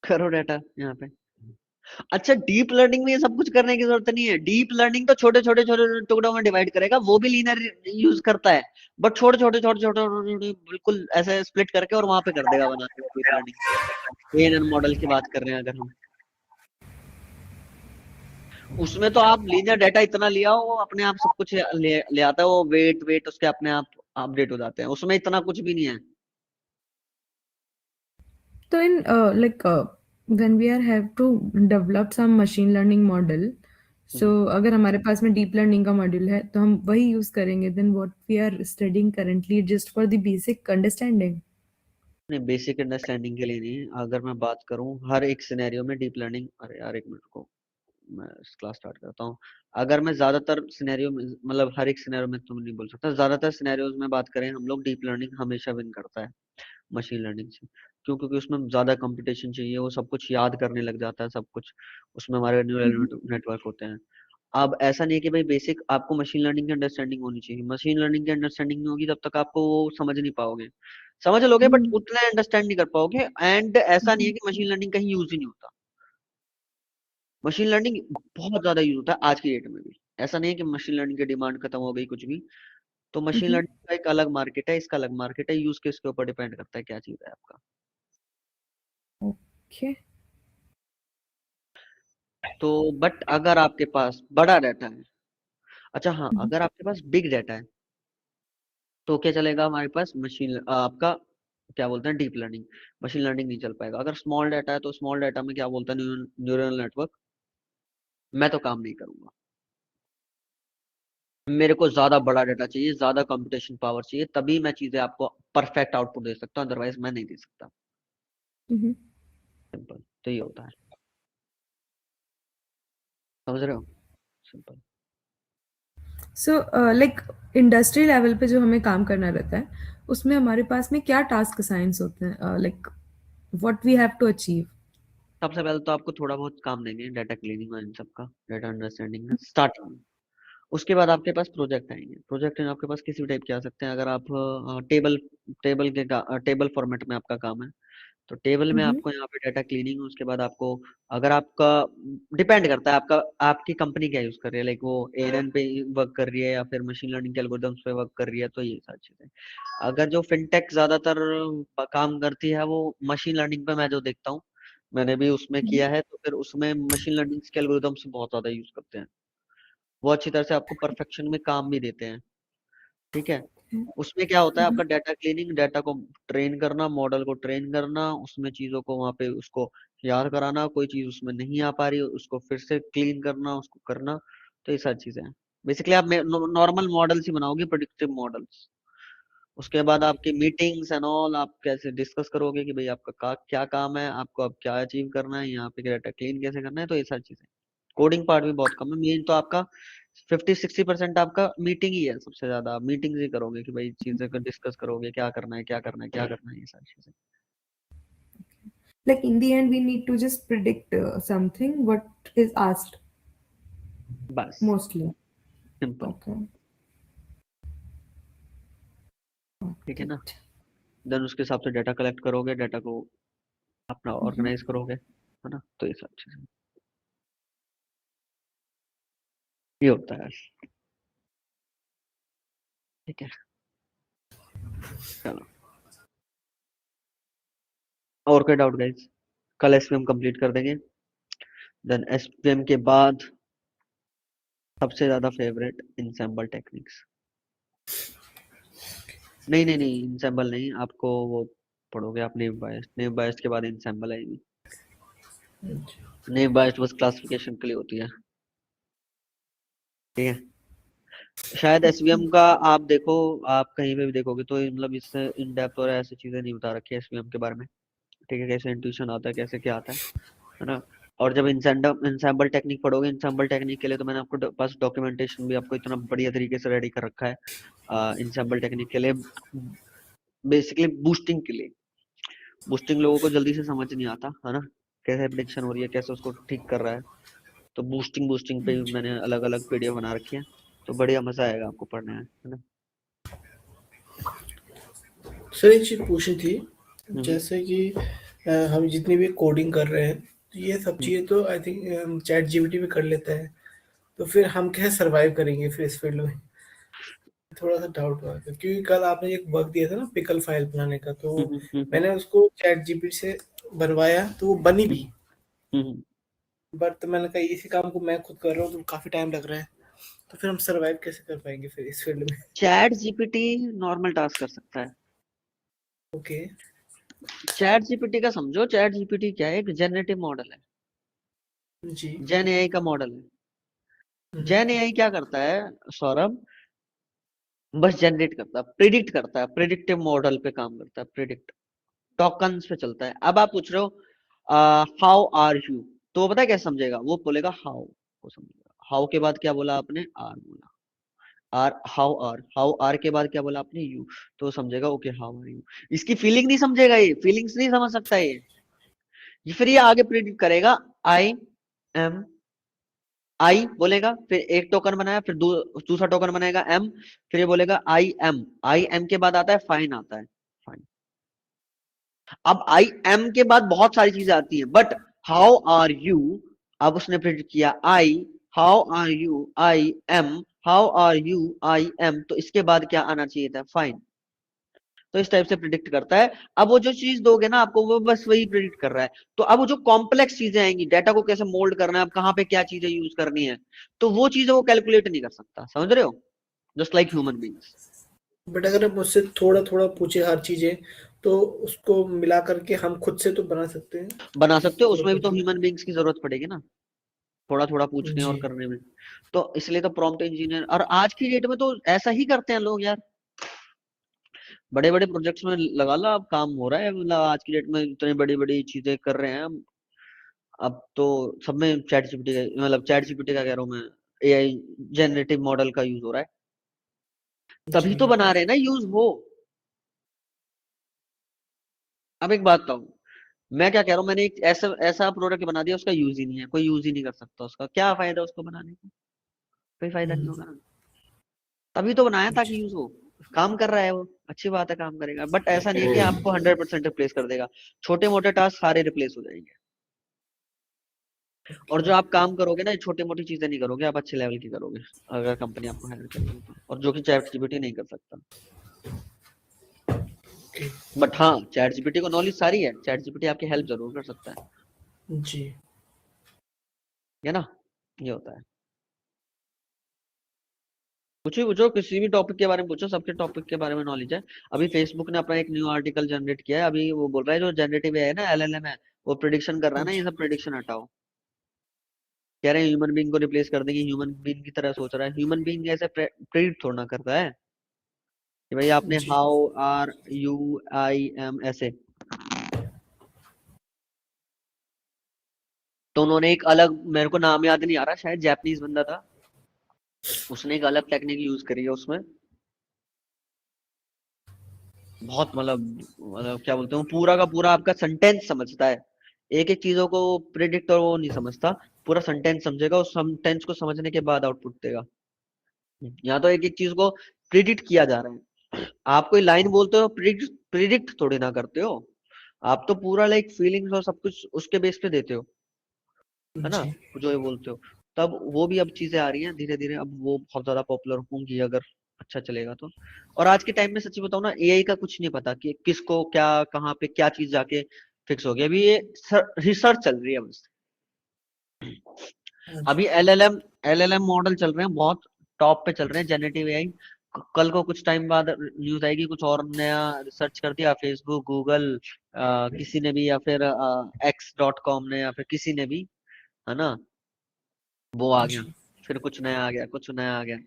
करो डाटा यहाँ पे। अच्छा, डीप लर्निंग में ये सब कुछ करने की जरूरत नहीं है। डीप लर्निंग तो छोटे छोटे छोटे टुकड़ों में डिवाइड करेगा, वो भी लीनियर यूज करता है, बट छोटे छोटे छोटे छोटे छोटे बिल्कुल ऐसे स्प्लिट करके और वहां पे कर देगा बना के डीप लर्निंग। एएनएन मॉडल की बात कर रहे हैं अगर हम, उसमें तो आप लीनियर डाटा इतना लिया हो, वो अपने आप सब कुछ ले आता है, वो वेट वेट उसके अपने आप अपडेट हो जाते हैं, उसमें इतना कुछ भी नहीं है। तो इन like when we are have to develop some machine learning model, so अगर हमारे पास में डीप लर्निंग का मॉड्यूल है तो हम वही यूज करेंगे, then what we are studying currently just for the basic understanding? नहीं, बेसिक अंडरस्टैंडिंग के लिए नहीं, अगर मैं बात करूं हर एक सिनेरियो में डीप लर्निंग, अरे यार एक मिनट को, मैं क्लास स्टार्ट करता हूँ। अगर मैं ज्यादातर सिनेरियो में, मतलब हर एक सिनेरियो में तो नहीं बोल सकता, ज्यादातर सिनेरियोज में बात करें हम लोग, डीप लर्निंग हमेशा विन करता है मशीन लर्निंग से। क्यों? क्योंकि उसमें ज्यादा कंपटीशन चाहिए, वो सब कुछ याद करने लग जाता है, सब कुछ उसमें हमारे न्यूरल नेटवर्क होते हैं। अब ऐसा नहीं है कि भाई बेसिक आपको मशीन लर्निंग की अंडरस्टैंडिंग होनी चाहिए, मशीन लर्निंग की अंडरस्टैंडिंग नहीं होगी तब तक आपको वो समझ नहीं पाओगे। समझ लोगे बट उतना अंडरस्टैंड नहीं कर पाओगे। एंड ऐसा नहीं है कि मशीन लर्निंग कहीं यूज ही नहीं होता, मशीन लर्निंग बहुत ज्यादा यूज होता है आज की डेट में भी। ऐसा नहीं है कि मशीन लर्निंग की डिमांड खत्म हो गई कुछ भी। तो मशीन लर्निंग का एक अलग मार्केट है, इसका अलग मार्केट है, यूज केस के ऊपर डिपेंड करता है क्या चीज है आपका। Okay. तो बट अगर आपके पास बड़ा डाटा है, अच्छा हाँ, अगर आपके पास बिग डाटा है तो क्या चलेगा हमारे पास, मशीन आपका क्या बोलते हैं डीप लर्निंग, मशीन लर्निंग नहीं चल पाएगा। अगर स्मॉल डाटा है तो स्मॉल डाटा में क्या बोलता है न्यूरल नेटवर्क, मैं तो काम नहीं करूंगा, मेरे को ज्यादा बड़ा डाटा चाहिए, ज्यादा कंप्यूटेशन पावर चाहिए, तभी मैं चीजें आपको परफेक्ट आउटपुट दे सकता हूँ, अदरवाइज मैं नहीं दे सकता। हम्म। सिंपल, तो ये होता है, समझ रहे हो? Simple. So like industry level पे जो हमें काम करना रहता है उसमें हमारे पास में क्या टास्क असाइंस होते हैं, like what we have to achieve? सबसे पहले तो आपको थोड़ा बहुत काम देंगे डाटा क्लीनिंग और इन सब का, डाटा अंडरस्टैंडिंग में स्टार्टिंग में। उसके बाद आपके पास प्रोजेक्ट आएंगे। प्रोजेक्ट आपके पास किसी भी टाइप के आ सकते हैं। अगर आप टेबल टेबल फॉर्मेट में आपका काम है, तो टेबल में हम्म। आपको यहाँ पे डाटा क्लीनिंग, उसके बाद आपको, अगर आपका, डिपेंड करता है आपका, आपकी कंपनी क्या यूज कर रही है, लाइक वो एएनएन पे वर्क कर रही है या फिर मशीन लर्निंग के एल्गोरिथम्स पे वर्क कर रही है, तो ये सारी चीजें। अगर जो फिनटेक ज्यादातर काम करती है वो मशीन लर्निंग पे, मैं जो देखता हूँ, मैंने भी उसमें किया है, तो फिर उसमें मशीन लर्निंग के एल्गोरिथम्स बहुत ज्यादा यूज करते हैं। वो अच्छी तरह से आपको परफेक्शन में काम भी देते हैं, ठीक है। उसमें क्या होता है, आपका डाटा क्लीनिंग, डाटा को ट्रेन करना, मॉडल को ट्रेन करना, उसमें चीजों को वहां पे उसको याद कराना, कोई चीज उसमें नहीं आ पा रही उसको फिर से क्लीन करना, उसको करना, तो ये सारी चीजें हैं। बेसिकली आप नॉर्मल मॉडल्स ही बनाओगे, प्रेडिक्टिव मॉडल्स। उसके बाद आपकी मीटिंग्स एंड ऑल, आप कैसे डिस्कस करोगे कि भाई आपका क्या काम है, आपको अब क्या अचीव करना है, यहाँ पे डाटा क्लीन कैसे करना है, तो ये सारी चीजें। कोडिंग पार्ट भी बहुत कम है, मेन तो आपका 50-60% आपका मीटिंग ही है। सबसे ज्यादा आप मीटिंग्स ही करोगे कि भाई चीजें को डिस्कस करोगे, क्या करना है, क्या करना है, क्या करना है, ये सारी चीजें। Like in the end, we need to just predict something what is asked बस, mostly. Simple, Okay. ठीक है ना। Right. देन उसके हिसाब से डाटा कलेक्ट करोगे, डाटा को अपना Mhm. ऑर्गेनाइज करोगे, है ना, तो ये सारी चीजें, ये होता है। ठीक है, चलो, और कोई डाउट गाइस? कल एसपीएम कंप्लीट कर देंगे। देन एसपीएम के बाद सबसे ज्यादा फेवरेट इंसेंबल टेक्निक्स। नहीं नहीं नहीं, इंसेंबल नहीं, आपको वो पढ़ोगे आप नेम बायस्ड, नेम बायस्ड के बाद इंसेंबल आएगी। नेम बायस्ड बस क्लासिफिकेशन के लिए होती है, ठीक है। शायद एसवीएम का आप देखो, आप कहीं पे भी देखोगे तो मतलब इससे इन डेप्थ और ऐसी चीजें नहीं बता रखी है एसवीएम के बारे में, ठीक है, कैसे इंट्यूशन आता है, कैसे क्या आता है ना। और जब इंसेंबल टेक्निक पढ़ोगे, इंसेंबल टेक्निक के लिए तो मैंने आपको पास डॉक्यूमेंटेशन भी आपको इतना बढ़िया तरीके से रेडी कर रखा है इंसेंबल टेक्निक के लिए। बेसिकली बूस्टिंग के लिए, बूस्टिंग लोगों को जल्दी से समझ नहीं आता है ना, कैसे प्रेडिक्शन हो रही है, कैसे उसको ठीक कर रहा है, तो बूस्टिंग बूस्टिंग पे भी मैंने अलग अलग पीडीएफ बना रखी है, तो बढ़िया मजा आएगा आपको पढ़ने में, है ना। सर एक चीज पूछनी थी, हम्म, जैसे कि हम जितनी भी कोडिंग कर रहे हैं, तो ये सब चीजें तो आई थिंक चैट जीपीटी भी कर लेता है, तो फिर हम कैसे सरवाइव करेंगे फिर इस फील्ड में? थोड़ा सा डाउट हुआ था, क्योंकि कल आपने एक वर्क दिया था ना पिकल फाइल बनाने का, तो मैंने उसको चैट जीपीटी से बनवाया तो वो बनी भी, बट मैंने कहा इसी काम को मैं खुद कर रहा हूँ तो काफी टाइम लग रहा है, तो फिर हम सरवाइव कैसे कर पाएंगे फिर इस फील्ड में? चैट जीपीटी नॉर्मल टास्क कर सकता है। ओके। चैट जीपीटी का समझो, चैट जीपीटी क्या है, एक जनरेटिव मॉडल है, जी। जेन एआई का मॉडल है। जेन एआई क्या करता है सौरभ, बस जनरेट करता है, प्रिडिक्ट करता है, प्रिडिक्टिव मॉडल पे काम करता है, प्रिडिक्ट टोकन्स पे चलता है। अब आप पूछ रहे हो हाउ आर यू, तो पता है कैसे समझेगा, वो बोलेगा हाउ को समझेगा, हाउ के बाद क्या बोला आपने, आर बोला, आर हाउ आर के बाद क्या बोला आपने, यू, तो समझेगा ओके हाउ आर यू। इसकी फीलिंग नहीं समझेगा, ये फीलिंग्स नहीं समझ सकता ये फिर ये आगे प्रिडिक्ट करेगा, आई एम, आई बोलेगा, फिर एक टोकन बनाया, फिर दूसरा टोकन बनाएगा एम, फिर ये बोलेगा आई एम, आई एम के बाद आता है फाइन, आता है फाइन। अब आई एम के बाद बहुत सारी चीजें आती हैं, बट हाउ आर यू, अब उसने प्रिडिक्ट किया I, how are you, I am, how are you, I am, तो इसके बाद क्या आना चाहिए था, फाइन। तो इस टाइप से प्रिडिक्ट करता है। अब वो जो चीज दोगे ना आपको, वो बस वही प्रिडिक्ट कर रहा है। तो अब वो जो कॉम्प्लेक्स चीजें आएंगी, डाटा को कैसे मोल्ड करना है, अब कहाँ पे क्या चीजें यूज करनी है, तो वो चीजें वो कैलकुलेट नहीं कर सकता, समझ रहे हो, just like human beings. But अगर आप मुझसे थोड़ा थोड़ा पूछे हर चीजें, तो उसको मिला करके हम खुद से तो बना सकते हैं। बना सकते हो, उसमें भी तो ह्यूमन बींग्स की जरूरत पड़ेगी ना, थोड़ा थोड़ा पूछने और जी करने में। तो इसलिए तो प्रॉम्प्ट इंजीनियर, और आज की डेट में तो ऐसा ही करते हैं लोग यार, बड़े बड़े प्रोजेक्ट्स में लगा लो, अब काम हो रहा है, मतलब आज की डेट में इतनी बड़ी बड़ी चीजें कर रहे हैं हम। अब तो सब में चैट जीपीटी का, मतलब चैट जीपीटी का कह रहा हूँ मैं, एआई जनरेटिव मॉडल का यूज हो रहा है, तभी जी तो बना रहे हैं ना, यूज हो। अब एक बात बताऊं, मैं क्या कह रहा हूँ, मैंने एक ऐसा ऐसा प्रोडक्ट बना दिया, उसका यूज ही नहीं है, कोई यूज ही नहीं कर सकता, उसका क्या फायदा उसको बनाने का, कोई फायदा नहीं होगा ना। तभी तो बनाया ताकि यूज हो, काम कर रहा है वो, अच्छी बात है, काम करेगा, बट ऐसा नहीं है कि आपको 100% रिप्लेस कर देगा, छोटे मोटे टास्क सारे रिप्लेस हो जाएंगे। और जो आप काम करोगे ना, छोटी मोटी चीजें नहीं करोगे, आप अच्छे लेवल की करोगे, अगर कंपनी आपको हायर करेगी तो, और जो कि चैट जीपीटी नहीं कर सकता। ओके बट हाँ, चैट जीपीटी को नॉलेज सारी है, चैट जीपीटी आपकी हेल्प जरूर कर सकता जी है ना, ये होता है। पूछो पूछो, किसी भी टॉपिक के बारे में पूछो, सबके टॉपिक के बारे में नॉलेज है। अभी फेसबुक ने अपना एक न्यू आर्टिकल जनरेट किया है, अभी वो बोल रहा है जो जनरेटिव है ना, एलएलएम है, वो प्रिडिक्शन कर रहा है ना, ये सब प्रिडिक्शन हटाओ, कह रहे हैं ह्यूमन बीइंग को रिप्लेस कर देंगे, ह्यूमन बीइंग की तरह सोच रहा है, ह्यूमन बीइंग ऐसे प्रेडिक्ट थोड़ा ना करता है कि भाई आपने जी how are you I am ऐसे, तो उन्होंने एक अलग, मेरे को नाम याद नहीं आ रहा, शायद जापानीज बंदा था, उसने एक अलग टेक्निक यूज करी है उसमें, बहुत मतलब क्या बोलते हैं, पूरा का पूरा आपका सेंटेंस समझता है, एक एक चीजों को प्रिडिक्ट और वो नहीं समझता, पूरा सेंटेंस समझेगा, उस सेंटेंस को समझने के बाद आउटपुट देगा। यहाँ तो एक एक चीज को प्रिडिक्ट किया जा रहा है, आप कोई लाइन बोलते हो, प्रिडिक्ट प्रिडिक्ट थोड़ी ना करते हो, आप तो पूरा लाइक फीलिंग्स और सब कुछ उसके बेस पे देते हो, है ना, जी जो ये बोलते हो। तब वो भी अब चीजें आ रही हैं धीरे धीरे, अब वो बहुत ज्यादा पॉपुलर होंगी अगर अच्छा चलेगा तो। और आज के टाइम में सच्ची बताऊं ना, एआई का कुछ नहीं पता कि किसको क्या, कहाँ पे क्या चीज जाके फिक्स हो गया, अभी ये रिसर्च चल रही है बस। हाँ अभी जी एलएलएम मॉडल चल रहे हैं, बहुत टॉप पे चल रहे हैं, जेनेटिव एआई। कल को कुछ टाइम बाद न्यूज आएगी, कुछ और नया रिसर्च कर दिया फेसबुक, गूगल, किसी ने भी, या फिर x.com ने, या फिर किसी ने भी, है ना, वो आ गया, जी फिर कुछ नया आ गया, कुछ नया आ गया।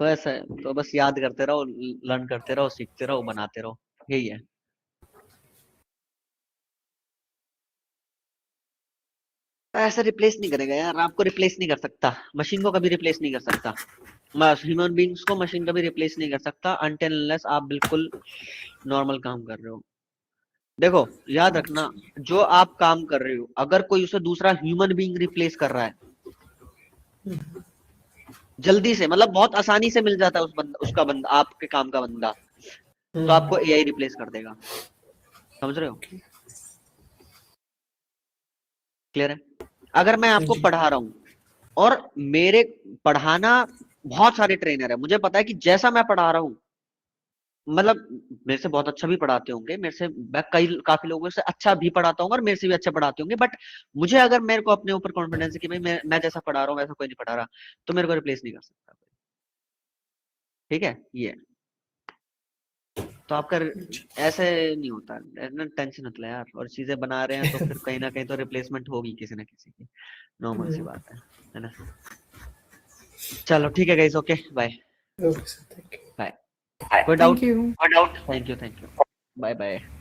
तो ऐसा है, तो बस याद करते रहो, लर्न करते रहो, सीखते रहो, बनाते रहो, यही है। ऐसा रिप्लेस नहीं करेगा यार, आपको रिप्लेस नहीं कर सकता, मशीन को कभी रिप्लेस नहीं कर सकता, बस ह्यूमन बींग्स को मशीन कभी रिप्लेस नहीं कर सकता, अनटिल अनलेस आप बिल्कुल नॉर्मल काम कर रहे हो। देखो, याद रखना, जो आप काम कर रहे हो, अगर कोई उसे दूसरा ह्यूमन बींग रिप्लेस कर रहा है जल्दी से, मतलब बहुत आसानी से मिल जाता है उसका बंदा, आपके काम का बंदा, तो आपको एआई रिप्लेस कर देगा, समझ रहे हो, क्लियर है। अगर मैं आपको जी पढ़ा रहा हूँ, और मेरे पढ़ाना, बहुत सारे ट्रेनर है, मुझे पता है कि जैसा मैं पढ़ा रहा हूँ, मतलब मेरे से बहुत अच्छा भी पढ़ाते होंगे, मेरे से मैं काफी लोगों से अच्छा भी पढ़ाता हूँ, और मेरे से भी अच्छा पढ़ाते होंगे, बट मुझे अगर मेरे को अपने ऊपर कॉन्फिडेंस है कि भाई मैं जैसा पढ़ा रहा हूँ वैसा कोई नहीं पढ़ा रहा, तो मेरे को रिप्लेस नहीं कर सकता, ठीक है, ये है। तो आपका ऐसे नहीं होता है ना, टेंशन मत ले यार, और चीजें बना रहे हैं तो फिर कहीं ना कहीं तो रिप्लेसमेंट होगी किसी ना किसी की, नॉर्मल सी बात है ना। चलो ठीक है guys, okay bye. Okay sir thank you bye. कोई thank doubt? You. Thank you, bye bye.